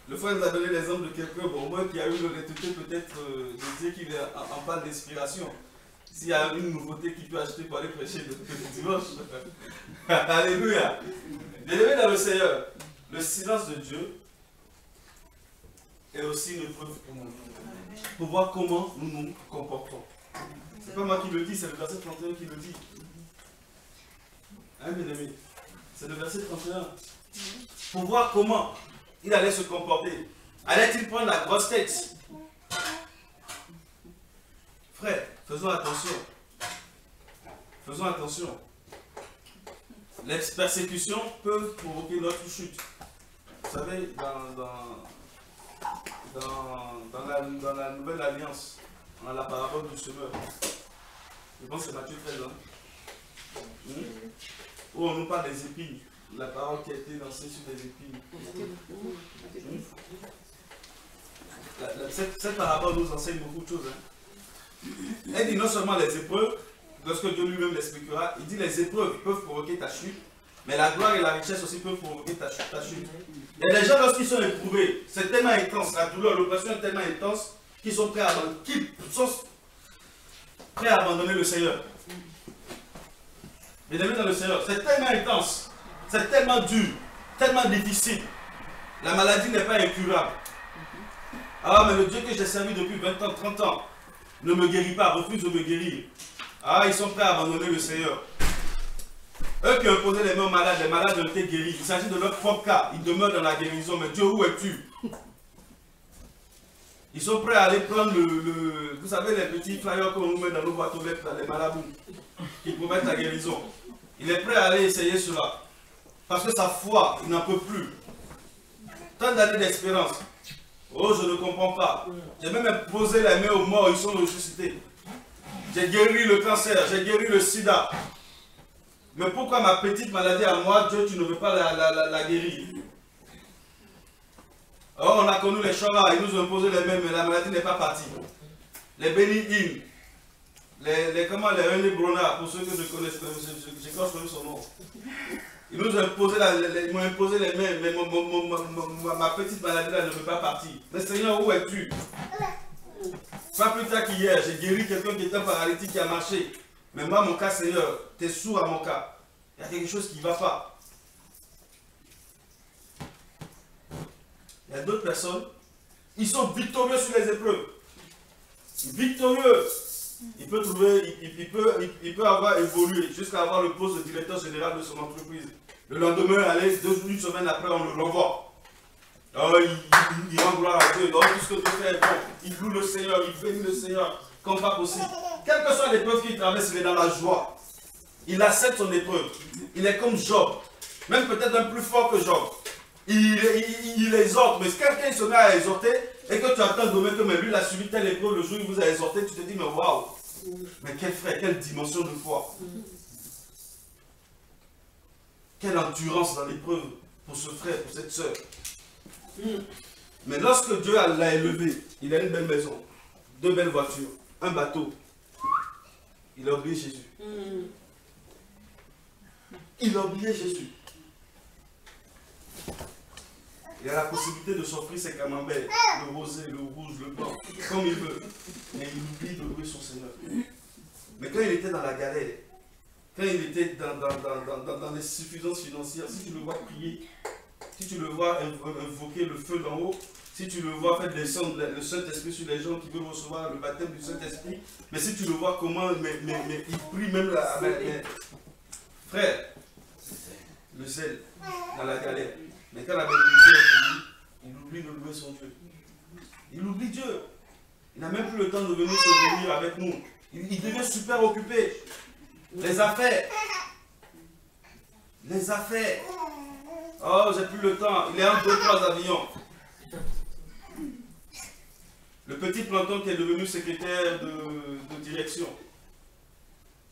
Le frère nous a donné l'exemple de quelqu'un, au moins qui a eu l'honnêteté peut-être de dire qu'il est en panne d'inspiration. S'il y a une nouveauté qu'il peut acheter pour aller prêcher le dimanche. Alléluia. Bien-aimé dans le Seigneur, le silence de Dieu est aussi une épreuve pour nous. Pour voir comment nous nous comportons. C'est pas moi qui le dis, c'est le verset 31 qui le dit. Hein, bien-aimé? C'est le verset 31. Pour voir comment il allait se comporter. Allait-il prendre la grosse tête? Frère, faisons attention. Faisons attention. Les persécutions peuvent provoquer notre chute. Vous savez, dans la nouvelle alliance, on a la parabole du semeur. Je pense que c'est Matthieu 13. Où on nous parle des épines. La parole qui a été lancée sur des épines. Cette parabole nous enseigne beaucoup de choses. Elle dit non seulement les épreuves, lorsque Dieu lui-même l'expliquera, il dit les épreuves peuvent provoquer ta chute, mais la gloire et la richesse aussi peuvent provoquer ta chute. Il y a des gens, lorsqu'ils sont éprouvés, c'est tellement intense, la douleur, l'oppression est tellement intense qu'ils sont prêts à abandonner le Seigneur. Mesdames, dans le Seigneur, c'est tellement intense, c'est tellement dur, tellement difficile. La maladie n'est pas incurable. Ah, mais le Dieu que j'ai servi depuis 20 ans, 30 ans, ne me guérit pas, refuse de me guérir. Ah, ils sont prêts à abandonner le Seigneur. Eux qui ont posé les mains aux malades, les malades ont été guéris. Il s'agit de leur propre cas. Ils demeurent dans la guérison. Mais Dieu, où es-tu? Ils sont prêts à aller prendre vous savez, les petits flyers qu'on nous met dans nos boîtes aux lettres, les marabouts, qui promettent la guérison. Il est prêt à aller essayer cela. Parce que sa foi, il n'en peut plus. Tant d'années d'espérance. Oh, je ne comprends pas. J'ai même posé les mains aux morts, ils sont ressuscités. J'ai guéri le cancer, j'ai guéri le sida. Mais pourquoi ma petite maladie à moi, Dieu, tu ne veux pas la guérir? Oh, on a connu les Chora, ils nous ont imposé les mêmes, mais la maladie n'est pas partie. Les Béni-In, les René Brona, pour ceux que je connais, je connais son nom. Ils nous ont imposé, m'ont imposé les mains, mais ma petite maladie là ne veut pas partir. Mais Seigneur, où es-tu? Pas plus tard qu'hier, j'ai guéri quelqu'un qui était paralytique qui a marché. Mais moi, mon cas, Seigneur, tu es sourd à mon cas. Il y a quelque chose qui ne va pas. Il y a d'autres personnes, ils sont victorieux sur les épreuves. Victorieux. Il peut avoir évolué jusqu'à avoir le poste de directeur général de son entreprise. Le lendemain, allez, une semaine après, on le renvoie. Alors, il rend gloire à Dieu. Donc, tout ce que Dieu fait est bon. Il loue le Seigneur, il bénit le Seigneur comme pas possible. Quelle que soit l'épreuve qu'il traverse, il est dans la joie. Il accepte son épreuve. Il est comme Job. Même peut-être un plus fort que Job. Il exhorte. Mais si quelqu'un se met à exhorter et que tu attends demain que mais lui il a subi telle épreuve le jour où il vous a exhorté, tu te dis mais waouh. Mais quel frère, quelle dimension de foi. Quelle endurance dans l'épreuve pour ce frère, pour cette soeur. Mais lorsque Dieu l'a élevé, il a une belle maison, 2 belles voitures, un bateau. Il a oublié Jésus. Il a oublié Jésus. Il a la possibilité de s'offrir ses camemberts, le rosé, le rouge, le blanc, comme il veut. Mais il oublie de louer son Seigneur. Mais quand il était dans la galère, quand il était dans les suffisances financières, si tu le vois prier, si tu le vois invoquer le feu d'en haut, si tu le vois faire descendre le Saint-Esprit sur les gens qui veulent recevoir le baptême du Saint-Esprit, mais si tu le vois comment il prie même frère, le zèle dans la galère. Mais quand la bénédiction est finie, il oublie de louer son Dieu. Il oublie Dieu. Il n'a même plus le temps de venir se réunir avec nous. Il devient super occupé. Les affaires. Les affaires. Oh, j'ai plus le temps. Il est en 2-3 avions. Le petit planton qui est devenu secrétaire de direction.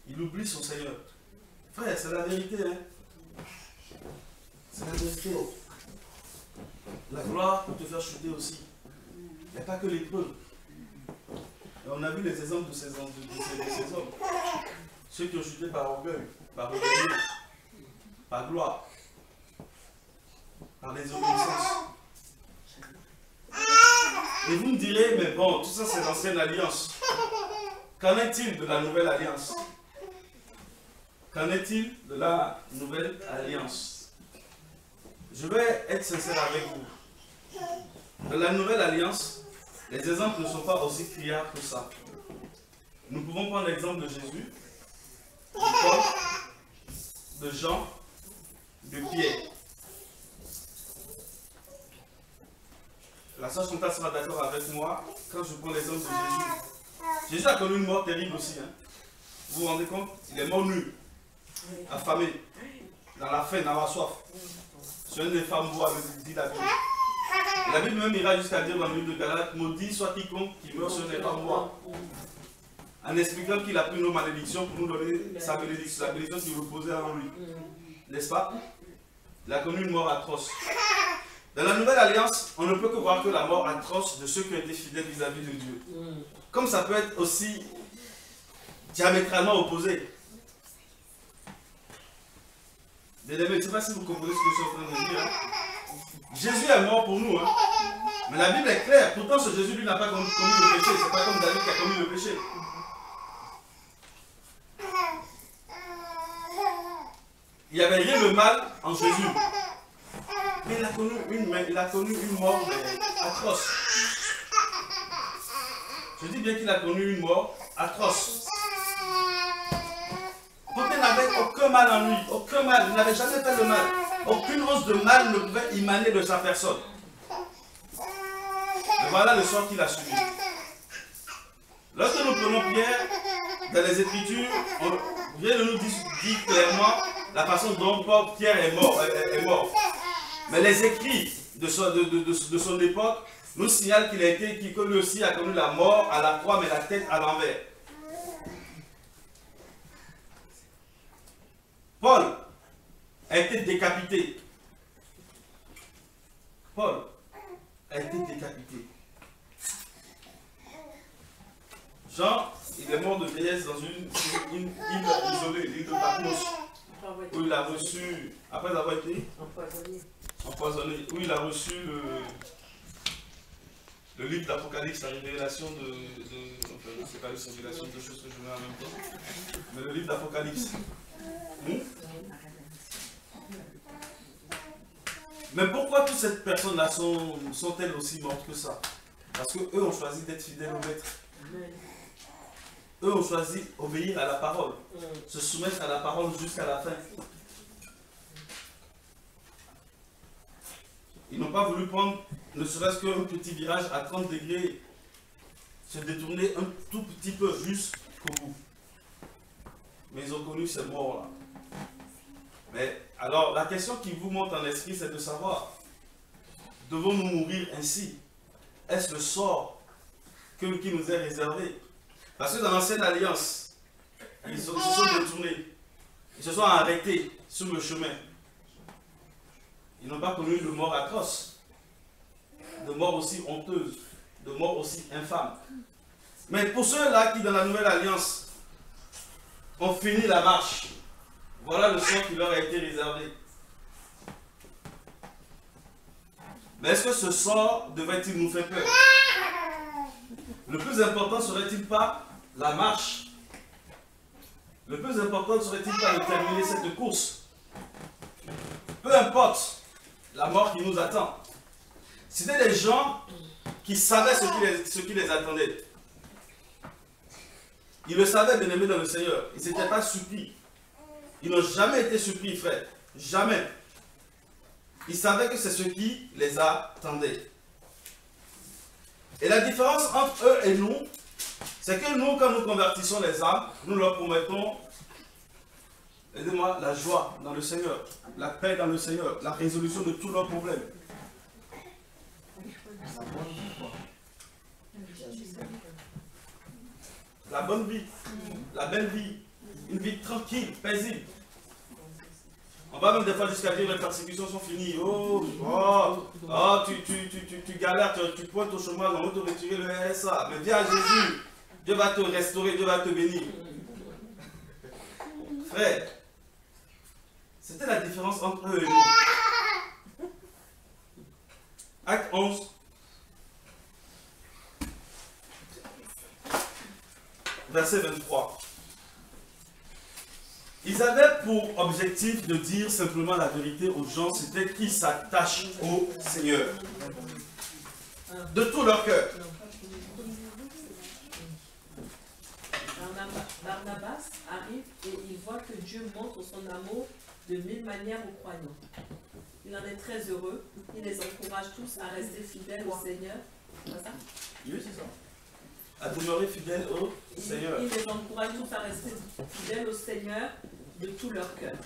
Il oublie son Seigneur. Frère, c'est la vérité. Hein? C'est la vérité. La gloire peut te faire chuter aussi. Il n'y a pas que l'épreuve. On a vu les exemples de ces hommes. Ceux qui ont chuté par orgueil, par rébellion, par gloire, par désobéissance. Et vous me direz, mais bon, tout ça c'est l'ancienne alliance. Qu'en est-il de la nouvelle alliance? Qu'en est-il de la nouvelle alliance? Je vais être sincère avec vous. Dans la nouvelle alliance, les exemples ne sont pas aussi criards que ça. Nous pouvons prendre l'exemple de Jésus, de Paul, de Jean, de Pierre. La sœur Chantal sera d'accord avec moi quand je prends l'exemple de Jésus. Jésus a connu une mort terrible aussi. Hein. Vous vous rendez compte? Il est mort nu, affamé, dans la faim, dans la soif. Sur une des femmes bois, dit la Bible. Et la Bible même ira jusqu'à dire dans le livre de Galates, maudit soit quiconque qui meurt sur les femmes bois. En expliquant qu'il a pris nos malédictions pour nous donner sa bénédiction, la bénédiction qui reposait en lui. N'est-ce pas? Il a connu une mort atroce. Dans la nouvelle alliance, on ne peut que voir que la mort atroce de ceux qui ont été fidèles vis-à-vis de Dieu. Comme ça peut être aussi diamétralement opposé. Bien-aimés, je ne sais pas si vous comprenez ce que je suis en train de dire. Hein. Jésus est mort pour nous. Hein. Mais la Bible est claire. Pourtant, ce Jésus, lui, n'a pas commis le péché. Ce n'est pas comme David qui a commis le péché. Il n'y avait rien de mal en Jésus. Mais il a connu une mort atroce. Je dis bien qu'il a connu une mort atroce. Quand il n'avait aucun mal en lui, aucun mal, il n'avait jamais fait de mal. Aucune once de mal ne pouvait émaner de sa personne. Et voilà le sort qu'il a subi. Lorsque nous prenons Pierre, dans les Écritures, on vient de nous dire clairement la façon dont Pierre est mort. Mais les écrits de son époque nous signalent qu'il lui aussi a connu la mort à la croix, mais la tête à l'envers. Paul a été décapité. Paul a été décapité. Jean, il est mort de vieillesse dans une île isolée, l'île de Patmos, où il a reçu, après avoir été empoisonné, où il a reçu le livre d'Apocalypse, la révélation enfin, c'est pas une révélation, deux choses que je mets en même temps, mais le livre d'Apocalypse. Mais pourquoi toutes ces personnes-là sont-elles aussi mortes que ça? Parce qu'eux ont choisi d'être fidèles au maître. Eux ont choisi d'obéir à la parole, se soumettre à la parole jusqu'à la fin. Ils n'ont pas voulu prendre ne serait-ce qu'un petit virage à 30 degrés, se détourner un tout petit peu jusqu'au bout. Mais ils ont connu ces morts-là. Mais alors, la question qui vous monte en esprit, c'est de savoir, devons-nous mourir ainsi? Est-ce le sort qui nous est réservé? Parce que dans l'ancienne alliance, ils se sont détournés, ils se sont arrêtés sur le chemin. Ils n'ont pas connu de mort atroce, de mort aussi honteuse, de mort aussi infâme. Mais pour ceux-là qui, dans la nouvelle alliance, ont fini la marche, voilà le sort qui leur a été réservé. Mais est-ce que ce sort devrait-il nous faire peur? Le plus important serait-il pas la marche? Le plus important ne serait-il pas de terminer cette course? Peu importe la mort qui nous attend. C'était des gens qui savaient ce qui les attendait. Ils le savaient, bien-aimés dans le Seigneur. Ils n'étaient pas surpris. Ils n'ont jamais été surpris, frère. Jamais. Ils savaient que c'est ce qui les attendait. Et la différence entre eux et nous, c'est que nous, quand nous convertissons les âmes, nous leur promettons, aidez-moi, la joie dans le Seigneur, la paix dans le Seigneur, la résolution de tous leurs problèmes. La bonne vie, la belle vie, une vie tranquille, paisible. On va même des fois jusqu'à dire les persécutions sont finies. Tu galères, tu pointes au chômage, on va te retirer le RSA. Mais viens à Jésus, Dieu va te restaurer, Dieu va te bénir. Frère, c'était la différence entre eux et nous. Acte 11. Verset 23. Ils avaient pour objectif de dire simplement la vérité aux gens, c'était qu'ils s'attachent au Seigneur. De tout leur cœur. Barnabas arrive et il voit que Dieu montre son amour de 1000 manières aux croyants. Il en est très heureux. Il les encourage tous à rester fidèles au Seigneur. C'est ça? Oui, c'est ça. À demeurer fidèles au Seigneur. Il les encourage tous à rester fidèles au Seigneur de tout leur cœur.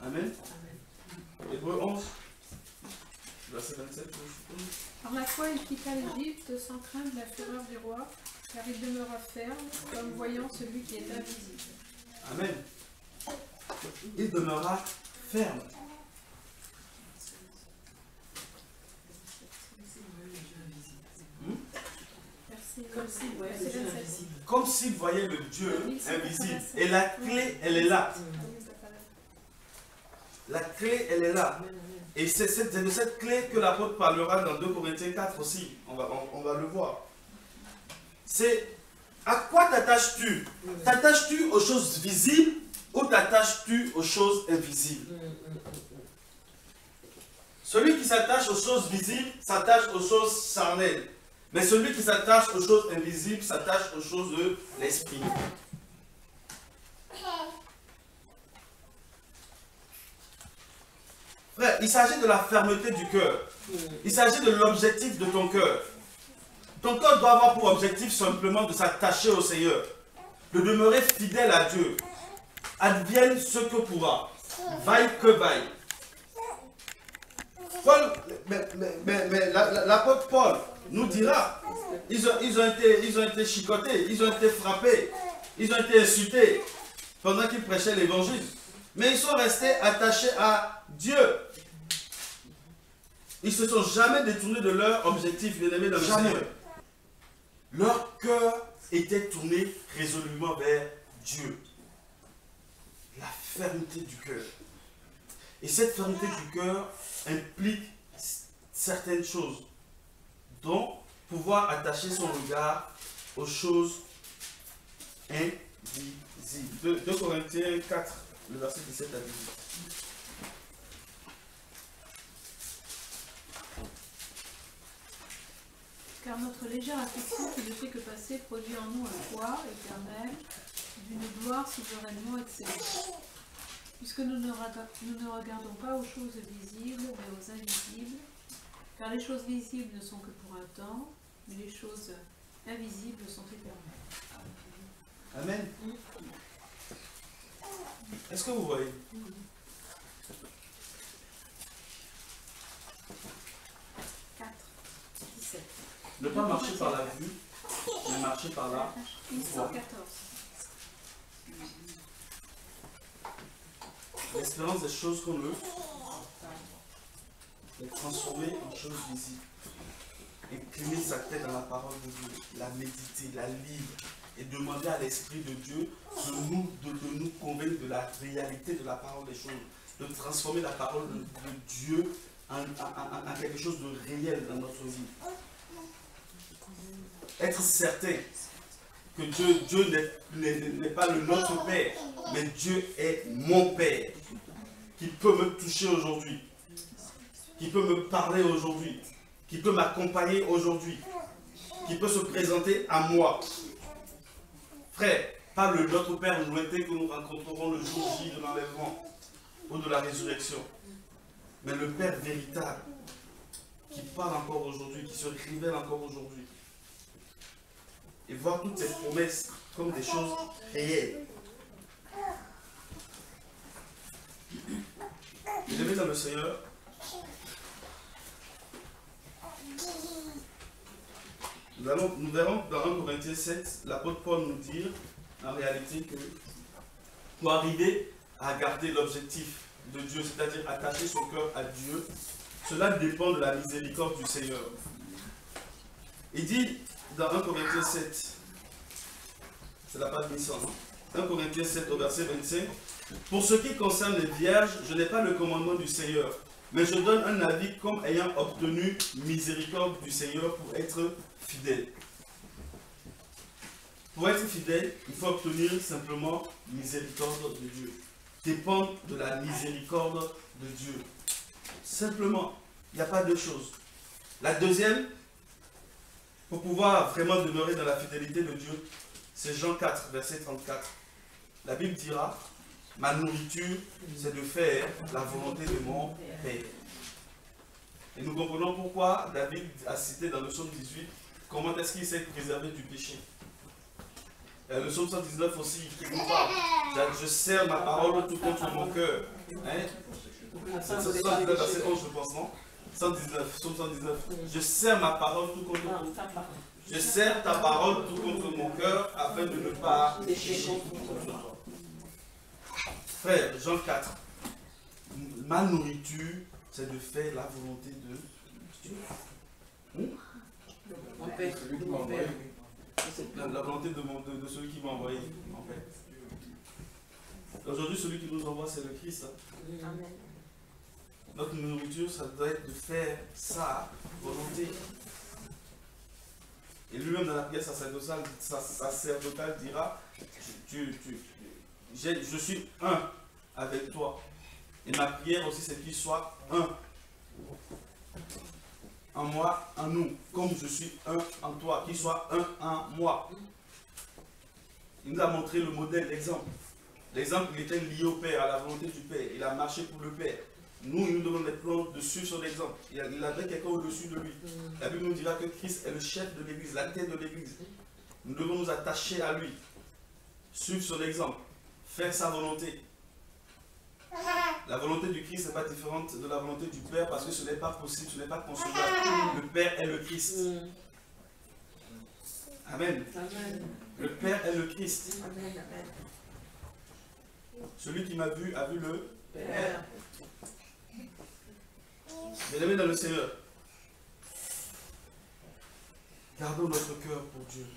Amen. Hébreux 11, verset 27. Par la foi, il quitta l'Égypte sans craindre la fureur du roi, car il demeura ferme, comme voyant celui qui est invisible. Amen. Il demeura ferme. Comme s'il voyait le Dieu invisible. Et la clé, elle est là. La clé, elle est là. Et c'est de cette clé que l'apôtre parlera dans 2 Corinthiens 4 aussi. On va le voir. C'est à quoi t'attaches-tu? T'attaches-tu aux choses visibles ou t'attaches-tu aux choses invisibles? Celui qui s'attache aux choses visibles s'attache aux choses charnelles. Mais celui qui s'attache aux choses invisibles s'attache aux choses de l'esprit. Frère, il s'agit de la fermeté du cœur. Il s'agit de l'objectif de ton cœur. Ton cœur doit avoir pour objectif simplement de s'attacher au Seigneur, de demeurer fidèle à Dieu. Advienne ce que pourra, vaille que vaille. L'apôtre Paul nous dira, ils ont été chicotés, ils ont été frappés, ils ont été insultés pendant qu'ils prêchaient l'évangile. Mais ils sont restés attachés à Dieu. Ils ne se sont jamais détournés de leur objectif, bien-aimés dans le Seigneur. Leur cœur était tourné résolument vers Dieu. La fermeté du cœur. Et cette fermeté du cœur implique certaines choses, dont pouvoir attacher son regard aux choses invisibles. 2 Corinthiens 4, le verset 17 à 18. Car notre légère affection qui ne fait que passer produit en nous un poids éternel d'une gloire souverainement excellente. Puisque nous ne regardons pas aux choses visibles, mais aux invisibles, car les choses visibles ne sont que pour un temps, mais les choses invisibles sont éternelles. Amen. Est-ce que vous voyez? Ne pas marcher par la vue, mais marcher par la foi. 114. L'espérance des choses qu'on veut, les transformer en choses visibles. Incliner sa tête dans la parole de Dieu, la méditer, la lire et demander à l'Esprit de Dieu de nous convaincre de la réalité de la parole des choses, de transformer la parole de Dieu à quelque chose de réel dans notre vie. Être certain que Dieu n'est pas le notre Père, mais Dieu est mon Père, qui peut me toucher aujourd'hui, qui peut me parler aujourd'hui, qui peut m'accompagner aujourd'hui, qui peut se présenter à moi. Frère, pas le notre Père lointain que nous rencontrerons le jour J de l'enlèvement ou de la résurrection, mais le Père véritable, qui parle encore aujourd'hui, qui se révèle encore aujourd'hui. Et voir toutes ces promesses comme des choses réelles. Bien-aimés dans le Seigneur, nous verrons dans 1 Corinthiens 7, l'apôtre Paul nous dire en réalité que pour arriver à garder l'objectif de Dieu, c'est-à-dire attacher son cœur à Dieu, cela dépend de la miséricorde du Seigneur. Il dit dans 1 Corinthiens 7, c'est la page 800, 1 Corinthiens 7 au verset 25, « Pour ce qui concerne les vierges, je n'ai pas le commandement du Seigneur, mais je donne un avis comme ayant obtenu miséricorde du Seigneur pour être fidèle. » Pour être fidèle, il faut obtenir simplement miséricorde de Dieu. Dépendre de la miséricorde de Dieu. Simplement, il n'y a pas de choses. La deuxième, pour pouvoir vraiment demeurer dans la fidélité de Dieu, c'est Jean 4, verset 34. La Bible dira, « Ma nourriture, c'est de faire la volonté de mon Père. » Et nous comprenons pourquoi David a cité dans le psaume 18, comment est-ce qu'il s'est préservé du péché. Le psaume 119 aussi, qui nous parle, « Je serre ma parole tout contre mon cœur. » C'est 119, verset 11, je pense, non? 119, psaume 119. « Je serre ma parole tout contre mon cœur. Je serre ta parole tout contre mon cœur afin de ne pas pécher contre toi. » Frère, Jean 4, ma nourriture, c'est de faire la volonté de Dieu. Mon Père. La volonté de celui qui m'a envoyé, en fait. Aujourd'hui, celui qui nous envoie, c'est le Christ. Amen. Notre nourriture, ça doit être de faire sa volonté. Et lui-même, dans la prière sacerdotale, dira, je suis un avec toi. Et ma prière aussi, c'est qu'il soit un. En moi, en nous. Comme je suis un en toi, qu'il soit un en moi. Il nous a montré le modèle, l'exemple. L'exemple, il était lié au Père, à la volonté du Père. Il a marché pour le Père. Nous, il nous donne les plans de suivre son exemple. Il avait quelqu'un au-dessus de lui. La Bible nous dira que Christ est le chef de l'Église, la tête de l'Église. Nous devons nous attacher à lui. Suivre son exemple. Faire sa volonté. La volonté du Christ n'est pas différente de la volonté du Père parce que ce n'est pas possible, ce n'est pas concevable. Le Père est le Christ. Amen. Amen. Le Père est le Christ. Amen. Amen. Celui qui m'a vu a vu le Père. Bien-aimés dans le Seigneur, gardons notre cœur pour Dieu.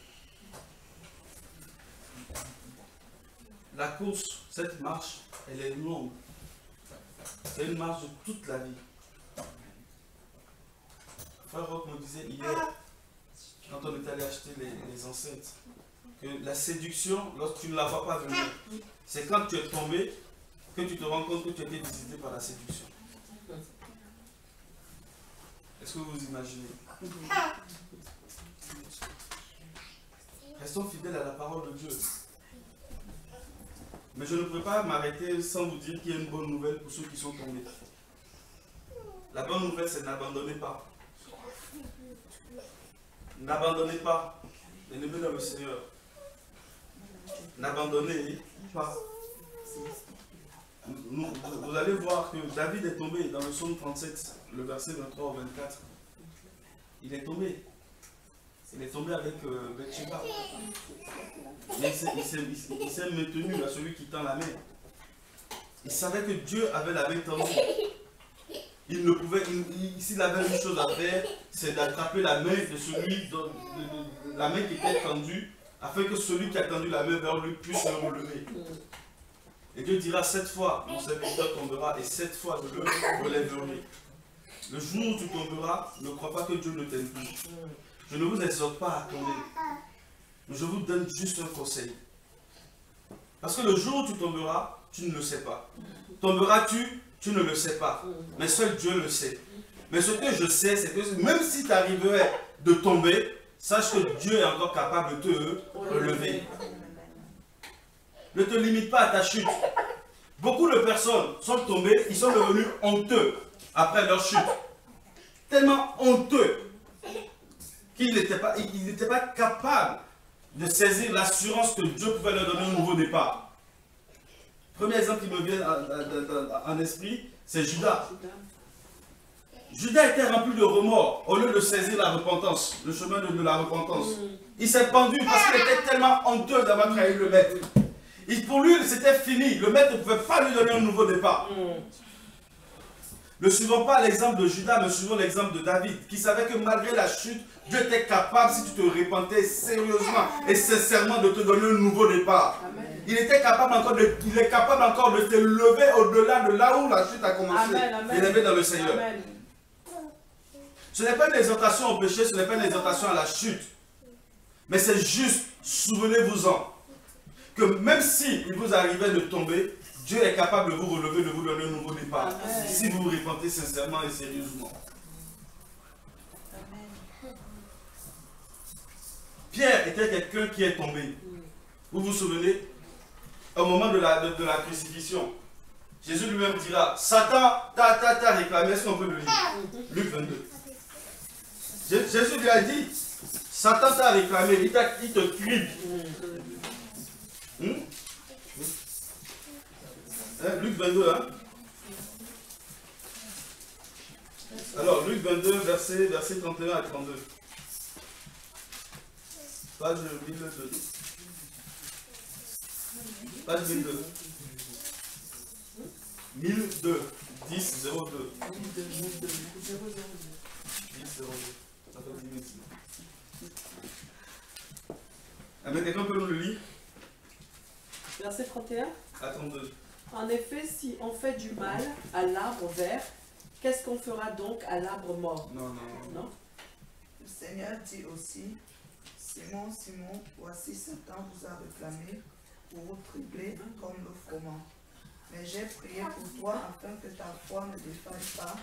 La course, cette marche, elle est longue. C'est une marche de toute la vie. Frère Roch me disait hier, quand on est allé acheter les enceintes, que la séduction, lorsque tu ne la vois pas venir, c'est quand tu es tombé que tu te rends compte que tu as été visité par la séduction. Est-ce que vous imaginez? Restons fidèles à la parole de Dieu. Mais je ne peux pas m'arrêter sans vous dire qu'il y a une bonne nouvelle pour ceux qui sont tombés. La bonne nouvelle, c'est n'abandonnez pas. N'abandonnez pas. Bien-aimés dans le Seigneur. N'abandonnez pas. Vous allez voir que David est tombé dans le psaume 37, le verset 23 au 24. Il est tombé. Il est tombé avec Bathsheba. Mais il s'est maintenu à celui qui tend la main. Il savait que Dieu avait la main tendue. Il ne pouvait, s'il avait une chose à faire, c'est d'attraper la main de celui, la main qui était tendue, afin que celui qui a tendu la main vers lui puisse le relever. Et Dieu dira 7 fois, mon serviteur tombera, et 7 fois je le relèverai. Le jour où tu tomberas, ne crois pas que Dieu ne t'aime plus. Je ne vous exhorte pas à tomber. Mais je vous donne juste un conseil. Parce que le jour où tu tomberas, tu ne le sais pas. Tomberas-tu, tu ne le sais pas. Mais seul Dieu le sait. Mais ce que je sais, c'est que même si tu arriverais de tomber, sache que Dieu est encore capable de te relever. Ne te limite pas à ta chute. Beaucoup de personnes sont tombées, ils sont devenus honteux après leur chute. Tellement honteux qu'ils n'étaient pas capables de saisir l'assurance que Dieu pouvait leur donner un nouveau départ. Premier exemple qui me vient en esprit, c'est Judas. Judas était rempli de remords au lieu de saisir la repentance, le chemin de la repentance. Il s'est pendu parce qu'il était tellement honteux d'avoir trahi le maître. Et pour lui, c'était fini. Le maître ne pouvait pas lui donner un nouveau départ. Ne suivons pas l'exemple de Judas, mais suivons l'exemple de David, qui savait que malgré la chute, Dieu était capable, si tu te repentais sérieusement et sincèrement, de te donner un nouveau départ. Amen. Il est capable encore de te lever au-delà de là où la chute a commencé. Et lever dans le Seigneur. Amen. Ce n'est pas une exhortation au péché, ce n'est pas une exhortation à la chute. Mais c'est juste, souvenez-vous-en, que même si il vous arrivait de tomber, Dieu est capable de vous relever, de vous donner un nouveau départ. Amen. Si vous vous repentez sincèrement et sérieusement. Amen. Pierre était quelqu'un qui est tombé. Vous vous souvenez? Au moment de la crucifixion, Jésus lui-même dira, Satan t'a réclamé. Est-ce qu'on peut le lire? Luc 22. Jésus lui a dit, Satan t'a réclamé, il te crible. Luc 22, hein? Alors, Luc 22, verset 31 à 32. Page 1002. Page 1002. 1002. 10 02. 10 02. Amen. Quelqu'un peut nous le lire? Verset 31. À 32. En effet, si on fait du mal à l'arbre vert, qu'est-ce qu'on fera donc à l'arbre mort? Non. Le Seigneur dit aussi, Simon, Simon, voici Satan vous a réclamé pour vous tripler comme le froment. Mais j'ai prié pour toi afin que ta foi ne défaille pas.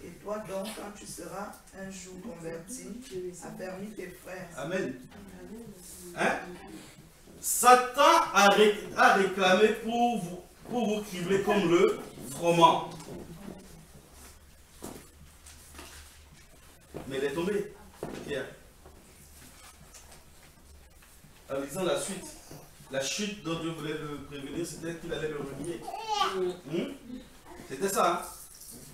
Et toi donc, quand tu seras un jour converti, affermis tes frères. Amen. Hein? Satan a réclamé pour vous cribler comme le froment. Mais il est tombé, Pierre. En lisant la suite, la chute dont Dieu voulait le prévenir, c'était qu'il allait le renier. C'était ça, hein?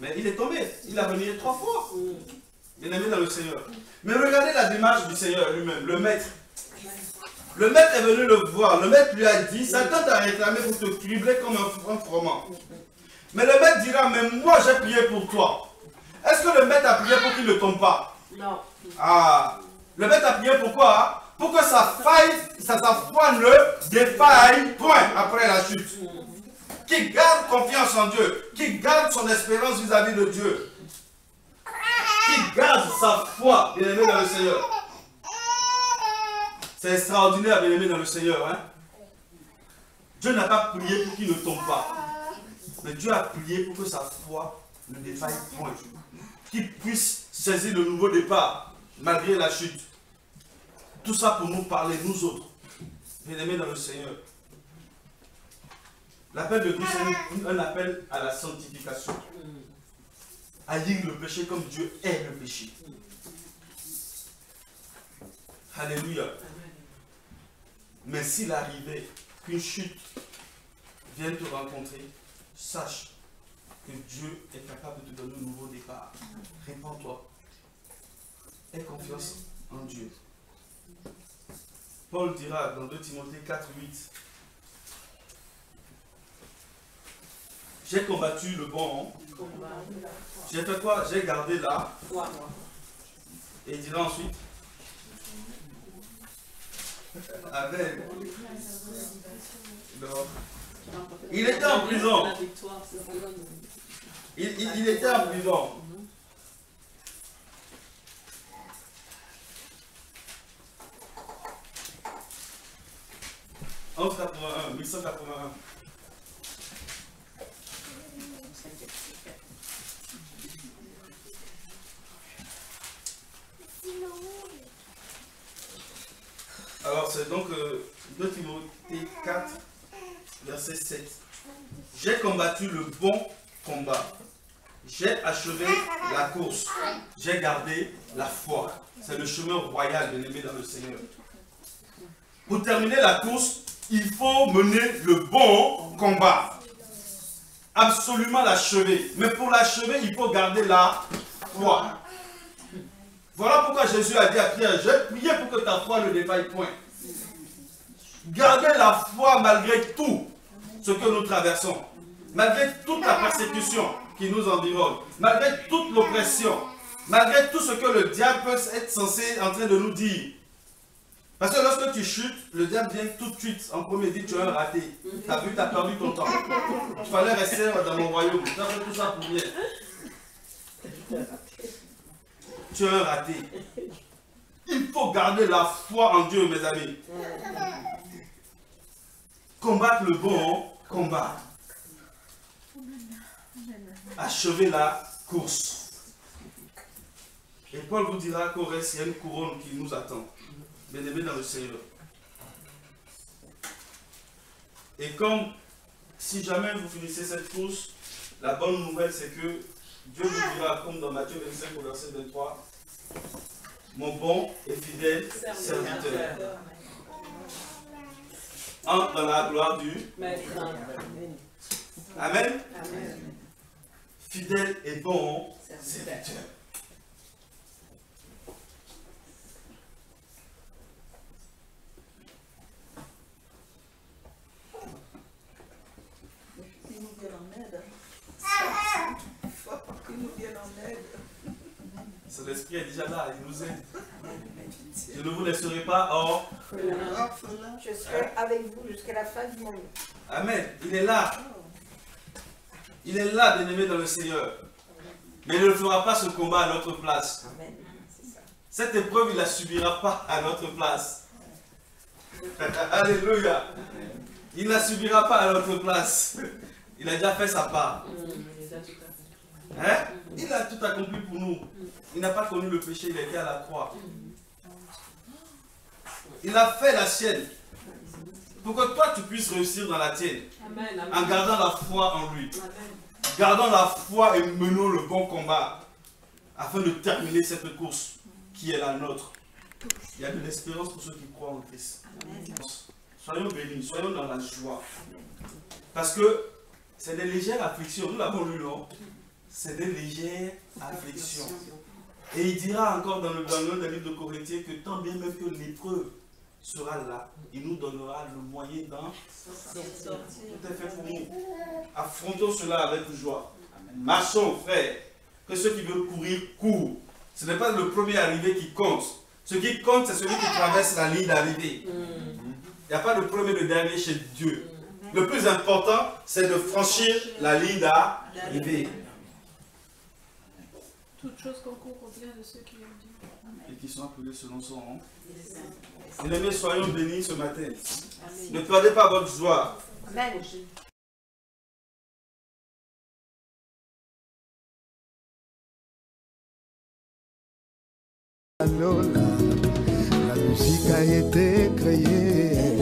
Mais il est tombé, il a renié 3 fois. Bien aimé dans le Seigneur. Mais regardez la démarche du Seigneur lui-même, le maître. Le maître est venu le voir. Le maître lui a dit, Satan t'a réclamé pour te cribler comme un froment. Mais le maître dira, mais moi j'ai prié pour toi. Est-ce que le maître a prié pour qu'il ne tombe pas? Non. Ah, le maître a prié pourquoi? Pour que sa foi ne défaille point après la chute. Qui garde confiance en Dieu, qui garde son espérance vis-à-vis de Dieu, qui garde sa foi, bien aimé dans le Seigneur. C'est extraordinaire, bien aimé dans le Seigneur. Hein? Dieu n'a pas prié pour qu'il ne tombe pas. Mais Dieu a prié pour que sa foi ne défaille point. Qu'il puisse saisir le nouveau départ, malgré la chute. Tout ça pour nous parler, nous autres, bien aimés dans le Seigneur. L'appel de Christ est un appel à la sanctification. Haïr le péché comme Dieu est le péché. Alléluia. Mais s'il arrivait qu'une chute vienne te rencontrer, sache que Dieu est capable de te donner un nouveau départ. Répands-toi. Aie confiance en Dieu. Paul dira dans 2 Timothée 4, 8. J'ai combattu le bon. J'ai fait quoi? J'ai gardé la foi. Et il dira ensuite. Amen. Il était en prison. Il était en prison. 1181, 1181. Alors c'est donc 2 Timothée 4, verset 7. J'ai combattu le bon combat. J'ai achevé la course. J'ai gardé la foi. C'est le chemin royal, bien-aimé dans le Seigneur. Pour terminer la course, il faut mener le bon combat. Absolument l'achever. Mais pour l'achever, il faut garder la foi. Voilà pourquoi Jésus a dit à Pierre, j'ai prié pour que ta foi ne défaille point. Gardez la foi malgré tout ce que nous traversons. Malgré toute la persécution qui nous environne. Malgré toute l'oppression. Malgré tout ce que le diable peut être censé en train de nous dire. Parce que lorsque tu chutes, le diable vient tout de suite en premier dit tu es un raté. Tu as vu, tu as perdu ton temps. Il fallait rester dans mon royaume. Tu as fait tout ça pour rien. Tu es un raté. Il faut garder la foi en Dieu, mes amis. Combattre le bon combat. Achever la course. Et Paul vous dira qu'au reste, il y a une couronne qui nous attend. Bien-aimés dans le Seigneur. Et comme, si jamais vous finissez cette course, la bonne nouvelle c'est que Dieu vous dira, comme dans Matthieu 25 au verset 23, mon bon et fidèle serviteur. Entre dans la gloire du Maître. Amen. Amen. Fidèle et bon serviteur. C'est l'esprit est déjà là, il nous aide. Je ne vous laisserai pas hors. Je serai avec vous jusqu'à la fin du monde. Amen. Il est là. Il est là, bien-aimé dans le Seigneur. Mais il ne fera pas ce combat à notre place. Amen. Cette épreuve, il ne la subira pas à notre place. Alléluia. Il ne la subira pas à notre place. Il a déjà fait sa part. Hein? Il a tout accompli pour nous. Il n'a pas connu le péché, il était à la croix. Il a fait la sienne. Pour que toi tu puisses réussir dans la tienne. Amen. En gardant la foi en lui. Amen. Gardons la foi et menons le bon combat. Afin de terminer cette course qui est la nôtre. Il y a de l'espérance pour ceux qui croient en Christ. Amen. Soyons bénis, soyons dans la joie. Parce que c'est des légères afflictions. Nous l'avons lu, non? C'est des légères afflictions. Et il dira encore dans le livre de Corinthiens que tant bien même que l'épreuve sera là, il nous donnera le moyen d'en sortir. Tout est fait pour nous. Affrontons cela avec joie. Marchons, frères. Que ceux qui veulent courir, courent. Ce n'est pas le premier arrivé qui compte. Ce qui compte, c'est celui qui traverse la ligne d'arrivée. Il n'y a pas de premier et de dernier chez Dieu. Le plus important, c'est de franchir la ligne d'arrivée. Toute chose concourt au bien de ceux qui aiment Dieu. Et qui sont appelés selon son nom. Bien-aimés, soyons bénis ce matin. Amen. Ne perdez pas votre joie. Amen. La musique a été créée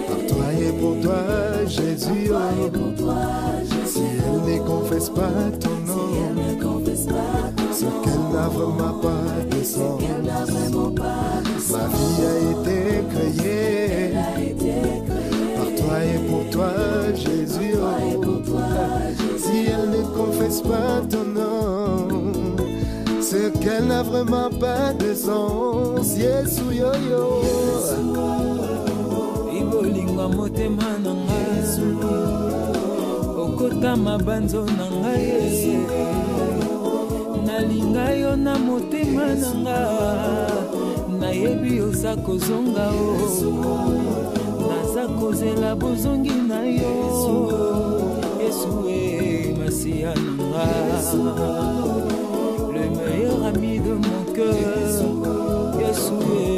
par toi et pour toi, Jésus. Si elle ne confesse pas ton nom, c'est qu'elle n'a vraiment pas de sens. Ma vie a été créée par toi et pour toi, Jésus. Si elle ne confesse pas ton nom, c'est qu'elle n'a vraiment pas de sens. Yesu yo yo. Ibolingwa motema na ngai, okota mabanzo na ngai, nalinga yo na motema na ngai, nayebi oza kozonga o, naza kozela bozongi na yo, Yesu e masiya na ngai. Le meilleur ami de mon cœur, Yesu.